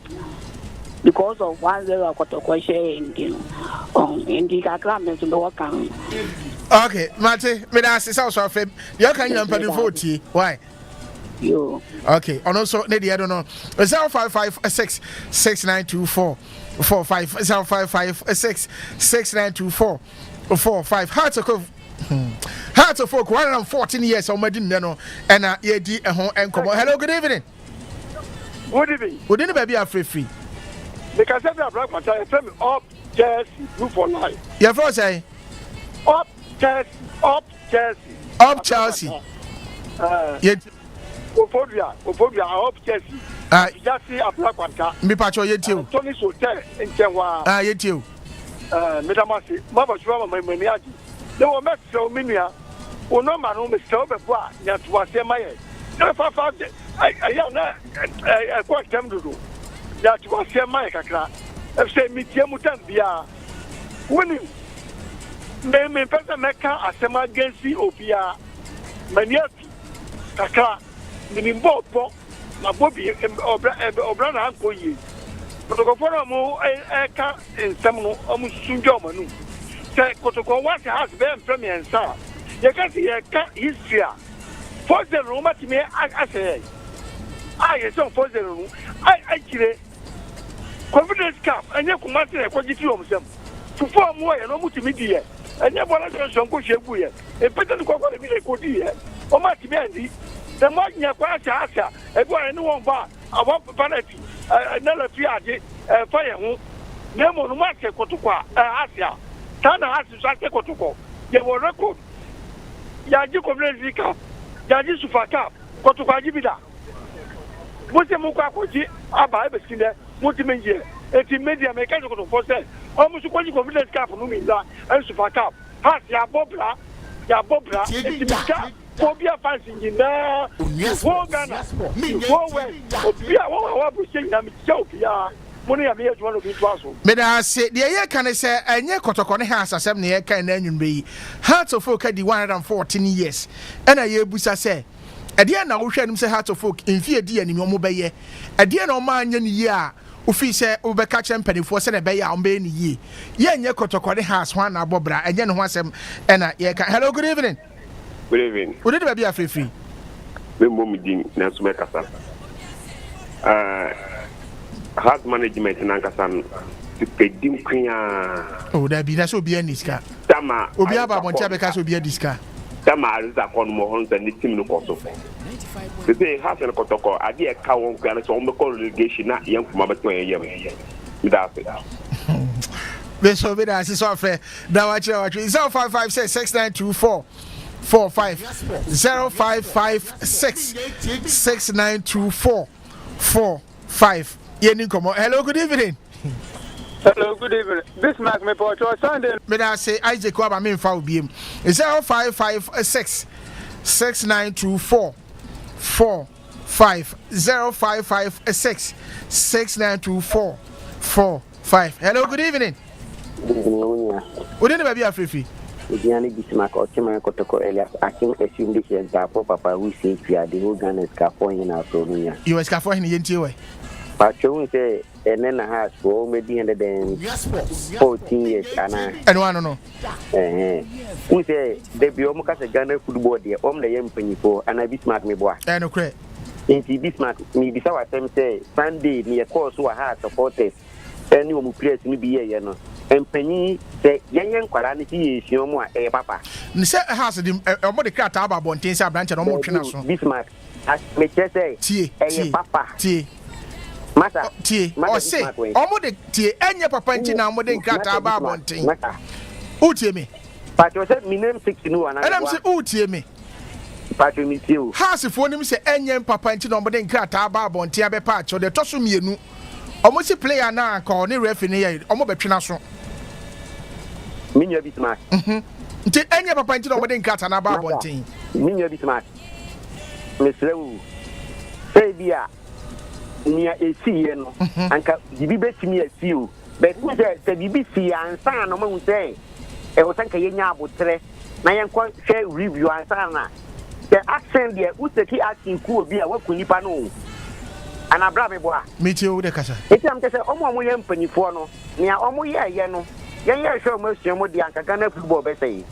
because of 1-0 Kotokoshe in the agreement in the work. Okay, Mate, me that's is also a fame. You can you pay the 40. Why? You okay, and also Lady, I don't know 055-6692445 055-6692445 Hearts of Folk 114 years on Medina and ED and home and come on. Hello, good evening. Good evening. Would anybody be free? Because every black man tell me up Chelsea, blue for life. Your first say up Chelsea, up Chelsea. Up Chelsea. Yet Ophobia, up Chelsea. You just see a black one. Me patch yet you. Tony's hotel in Kenwa. Yet you. Medamasi, Mama Shua, my maniac. There were met so many. Oh, no man, who Mr. Oberbois, that was a my head. No, if I found it, I quite them to do. That was a my cacra. I've said, me, Tiamutan, Bia. Winning. Me, person, Mecca, a semi against the Opia. Maniac, Cacra, Minimbo, my Bobby, Obrana, Uncle Ye. But go for a more car in some almost soon German. Say, Kotoko, what has been premier and sir. You can see a cat history. For the room, me, I say, I saw for the room. I actually confidence cap and you command a quantity of them. To form more and almost immediate. And you want to some push a buoy. A better to go for a good year. Or much mandy. The more you acquire Asa, a boy and one bar, I want vanity, another fiat, fire. No more market Kotuka, Asia. Tana has to start Kotuko. They were record. Yaji Community Cup, Yaji Super Cup, Kotuka Jibida. Mutemuka Koji, Abba Ebeskin, Multimedia, a media mechanical force, almost a quality confidence cup, Numida, and Super Cup. Has Yabobra, Phobia fancy in there, Ghana, But I say, the year can say, and yet Kotokone has a 7 year can then be Hearts of Folk at the 114 years. And I hear Busa say, a dear now we shall say Hearts of Folk in fear dear in your mobile. A dear no man year, Ufi say, Ubecatch and Penny for Senate Bay on Bain ye. Yen ye Kotokone has one abobra, and then once and hello, good evening. Good evening. Would it be a free? We move Nasumeka. Hard management in Ankasan to pay dim Kenya. Oh, there be that so be a Niska. Tama, Obiaba Montabeka will be a Diska. Tama is a con more than the team of also. The day half in a Kotoko, I did a cow on Granite on the congregation, not young from about 20 years. Without it. This will be that is off. Now, watch 0556 6924 45 0556 6924 45. Hello, good evening. Hello, good evening. Bismarck me for Sunday. But I say Isaac Waba mean for BM 0556 6924 45 0556 6924 45. Hello, good evening. What did be a free? Diani Bismarck or Timor Kotoko Elias, I can assume this is Papa who says we are the whole Ghana scaffolding in our province. You were scaffolding in the But you say, and then I have for maybe 114 years, and one no. Who say, they be almost a Ghana football there, the young penny for, and I Bismarck me boy. And okay. In Bismarck, me before I say, Sunday, me a course who are supporters, and you will play to me be a and penny say, young quality is your more a papa. Nisa has the cat about Bontinsa branch and almost Bismarck, as me say, a papa. Mata T or say almost the T and your papa and now more than cat about Bontin. Uti me. But you said me name 61 and I'm saying Uti me. But you meet you. Has if one say any papa and no more than cat about Bontia be patch or the Tossum almost a player now called the referee almost between us. Minya Bismarck. Until any papa and no more than cat and about Bontin. Minya Bismarck. Miss Lew. Say, dear. Near a sea, and the BBC me a few. But who said the BBC and Sana no say? I was thinking Yanya would say, I am quite fair review and Sana. The accent there, who's the key acting could be a work with Nipano. And I brought me boy. Meet you, the Casa. It's time to say, Omo William Peniforno, near Omo Yano. Yaya show most of the Ankagana football, say.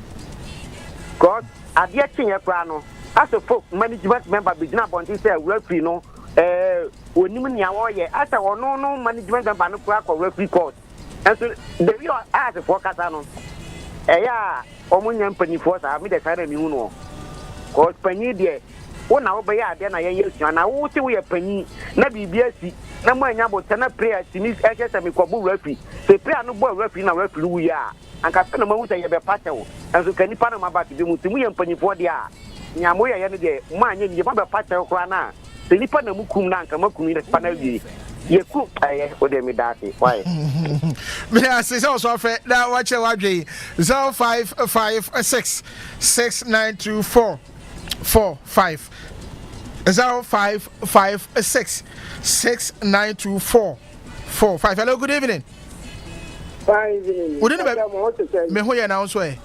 God, I've yet seen a plano. As a folk management member, begin up on this referee, no. Onimuni awoye asa ono no management and banu kwa referee court and so the real as a forecast no ya omunya mpani force am dey sare mi hu no cause pani dey wo na wo be ya de na ye yesu na wo te wo ye panyi na bibia si na mo anya bota na prayer si ni eche se me kwabu refi se prayer no bo refi na refi wu ya anka pe na mo se ye be pate wo enso kanipa na mabati bi mu ti mu ye mpanyifo de a nyamo ye ne de mo anya ni be pate wo kra na se nipa na mu kum na anka makum ni pa na wi ye ku aye o de mi dati why me say so afre na watch wadwe 0556 6924 45 0556 6924 45. Hello, good evening. Fine evening. Good evening. Me who you now so eh?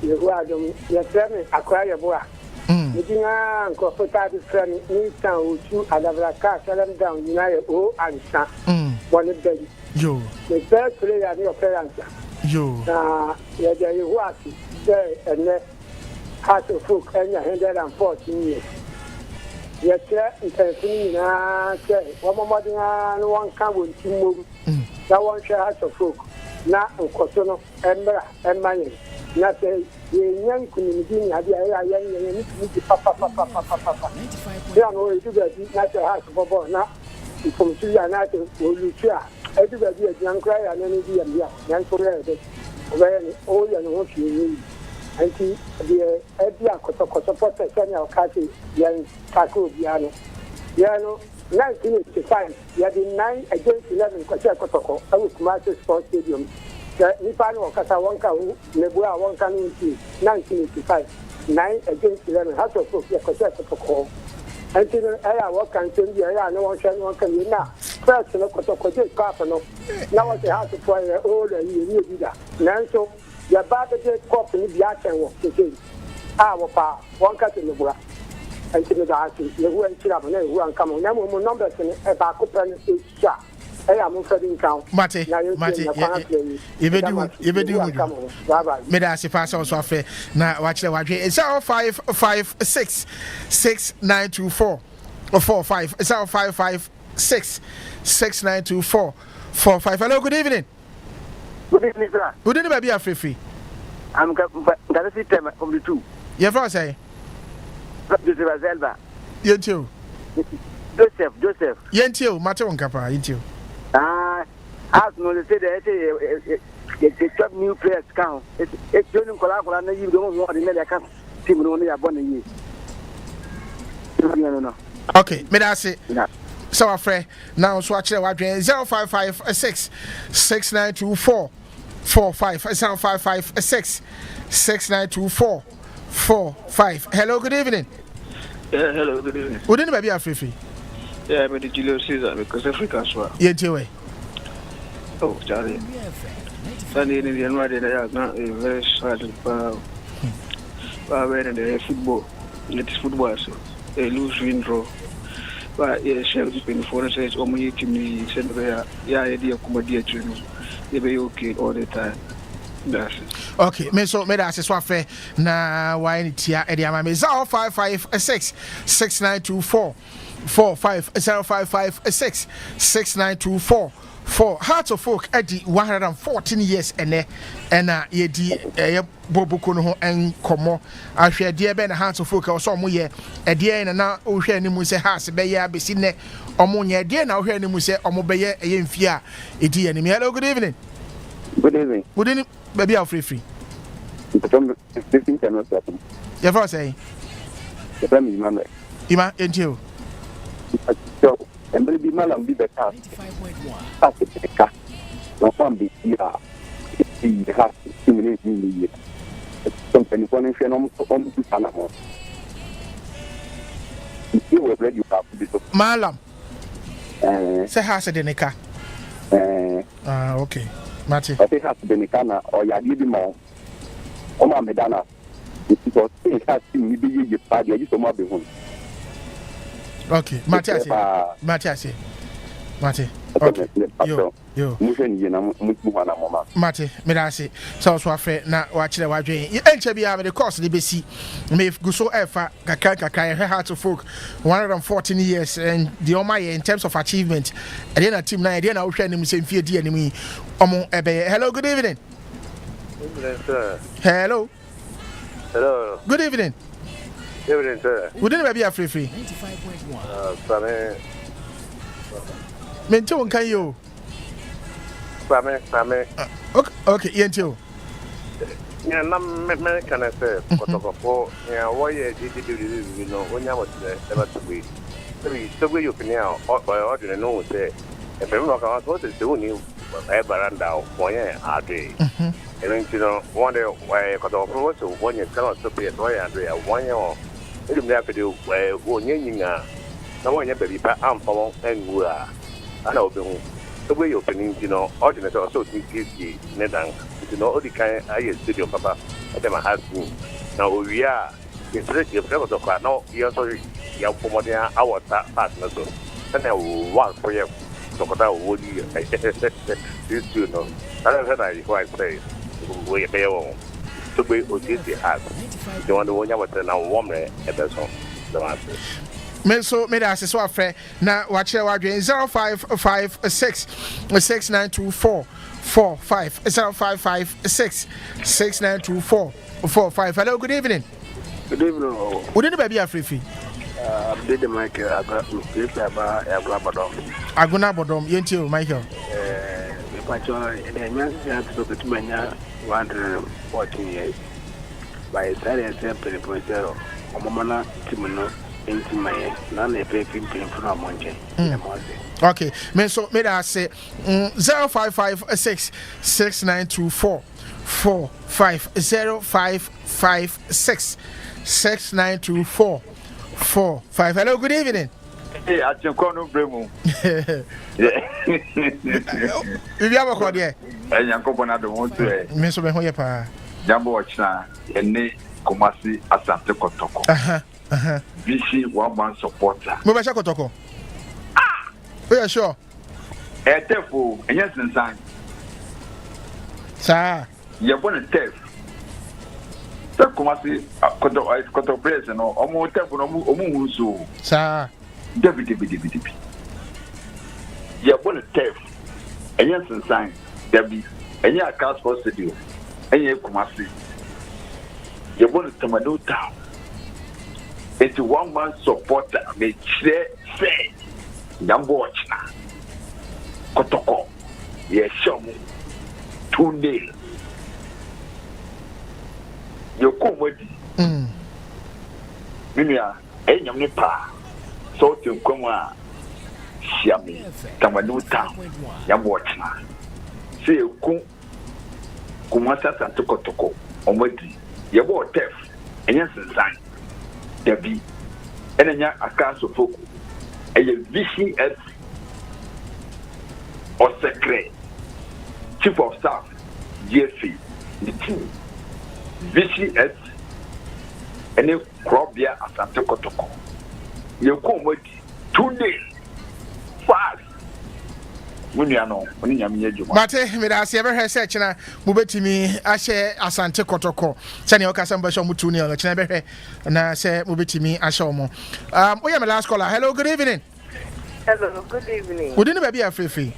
You go adom. You friend me acquire boa. Midinga nko fota di friend ni tan otu adabra ka salam down united o ansa. One day. Yo. The third player ni your parents. Yo. Na ya dey who ati say ene Heart of Folk and 114 years. Yes, sir, it's na say, one more than one can with Timon. That one share Heart of Folk. Na Cotono, Ember, and Money. Not say, the young community, I young papa. They are no educated, not a house of Bobo, not from Syria, not to Lucia. Everybody is young cry and energy and young for when all you know what you need. Anti the idea koto pote senior okati yan taku biano 1985 ya di 9 against 11 koto I was Martin Sports Stadium nipa no kasa wonka hu nebua wonka no 1985 9 against 11 House of Folk ya koto anti no aya work and send ya ya no one share no kan na first no koto ka no na was the House of Folk all the year ni bida nanso ya ba de cup ni bia chen wo keke wo pa won ka te nebura anti no da ati ye hu anti na na hu an kam na mo numbers ni e ba ko plan e sha e ya mo fadin kan mate yebedu me da se pass on so afa na wa kire wa dwe 0556 6924 45 0556 6924 45. Hello, good evening. Good evening, sir. Good evening, baby. Free. I'm gonna see them from the two. Yeah, for say. Joseph Zelba. You too. Joseph. You too. Matter one kapa. You too. As no they say they top new players count. It's joining Kola na you don't want the can team no ya born year. No. Okay, me that say. So afre now so actually what 0556 6924 45 0556 6924 45. Hello, good evening. Yeah, hello, good evening. Good evening, baby. Free. Yeah, I'm the Julius Caesar because Africa as well. Yeah, Joey. Oh, Charlie. Sunday in the January, they are not a very sad when the football. It is football, so they lose, win, draw. But yeah, Chef is 24 says, oh, my team, send there. Yeah, idea, come dear channel. They be okay all the time. That's it. Okay, me so me that's so fair. Na why ni tia e dia ma me 0556 6924 45 0556 6924 for Heart of Folk edi 114 years ene na ye di ye bobuko no ho enkomo ahwe de be na Heart of Folk so mo ye ede na ohwe ni mu se house be ye abesi ne omo nye de na ohwe ni mu se omo be ye eye mfie a edi ye ni. Hello, good evening. Good evening. Good evening, baby. Are free. Yeah, for say. Ima enjo. So, and baby malam be better. 95.1. No fun be here. The has stimulate me. Something for an almost to Panama. You were ready, you have to be so. Malam. Say house at the Nika. Okay. Mati. I think has to be Nikana or Yadi more. Oma Medana. Because it has to be your party. I used to mob home. Okay, Mati. Okay. Yo. Mati, me da say. So afre na wa kire wa dwen. Enche bia me the course dey besi. Me go so efa kaka Heart of Folk 114 years and the Oma in terms of achievement. And then a team na then na wo hwe anim se mfie di anim yi. Omo ebe. Hello, good evening. Good evening, sir. Hello. Hello. Good evening. Evidence, sir. Wouldn't it be a free? 95.1. Mental can you? Same. Okay, Yentio. Yeah, American, I say, Kotoko, yeah, why did you know when I was ever to be? So we you can now, by ordinary no say, if I'm not going to do new veranda for you, are they? And then you know, wonder why Kotoko, so when you cannot stop it, why Andrea, 1 year old, you don't have to do where one year, no one ever be back and for and we are. I know the way opening, you know, ordinary also to give the Nedang. You know, all the kind of studio, Papa, at them has me. Now we are, it's really a friend of the car. Now, you're sorry, you're from what our partner. And I will work for you. So, what would you this, you know? That's what I quite say. We pay on to be what you have. You want to want to now warm at the song. The answer. So made us so afraid now. Watch your word 0556 6924 45 0556 6924 45. Hello, good evening. Good evening. Wouldn't it be a free? Did the Michael about Aguna Bodom, Yentio, Michael. If I join the young to get 114 years by Saturday 7.0 Omana Timono. Into my none a baby from Monte. Okay, so made us say 0556 6924 45 0556 6924 45. Hello, good evening. Hey, I just call no Bremo. If you have a call, yeah, and Yankopana don't want to Miss Obehoyapa Jambo China and Ne Kumasi Asante Kotoko. BC 1 month supporter. Mobasha Kotoko. We are sure. Therefore, and yes, and sign. Sir, you're going to tell. So, Kumasi Koto President or almost Omuso. Sir, Debbie. You're going to tell. And yes, and sign. Debbie, and your cast for studio. And you Kumasi. You're going to Tamado Town. It's 1 month supporter. May say, Nambo China. Kotoko. Yes, show me 2 days. You come with Minia, and your nipa. So to come on. Shami, Tamadu Town. Nambo China. See you come. Kumasa Santo Kotoko. Omedi. You bought Tef. And yes, and sign. Debbie, and then a cast of folk, a VCS or secret, Chief of Staff, GFC, the team, VCS, and a crop there at Santa Kotoko. You come with 2 days, fast. But me that's ever heard such a Mubetimi, I share Asante Kotoko, Sani Okasamba Mutuni, or Chenebe, and I say Mubetimi, Ashomo. We have a last caller. Hello, good evening. Hello, good evening. Wouldn't it be a free?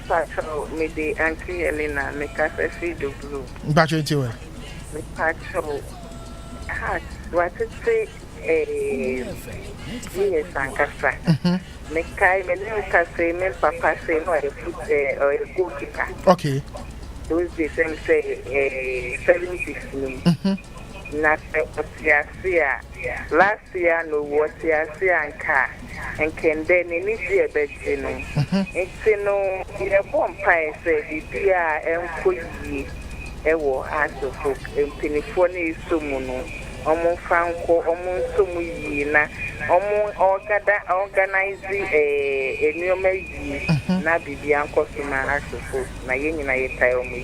Patrol, me the Auntie Elena, make us a feed of blue. Battery into it. Me patrol. What it say? Yes, Ankasa. Me kai me no ka say me papa say no a goalkeeper. Okay. Those the same say 70s me. Na last year no what year anka and can then ni see a bed no. It's no ye bomb pie say bibia enko yi ewo aso folk empinifo na esomu no. Omo franco omo nsomu yi na omo organize enyoma yi na bibia nkosoma asofo na ye nyina ye tai omo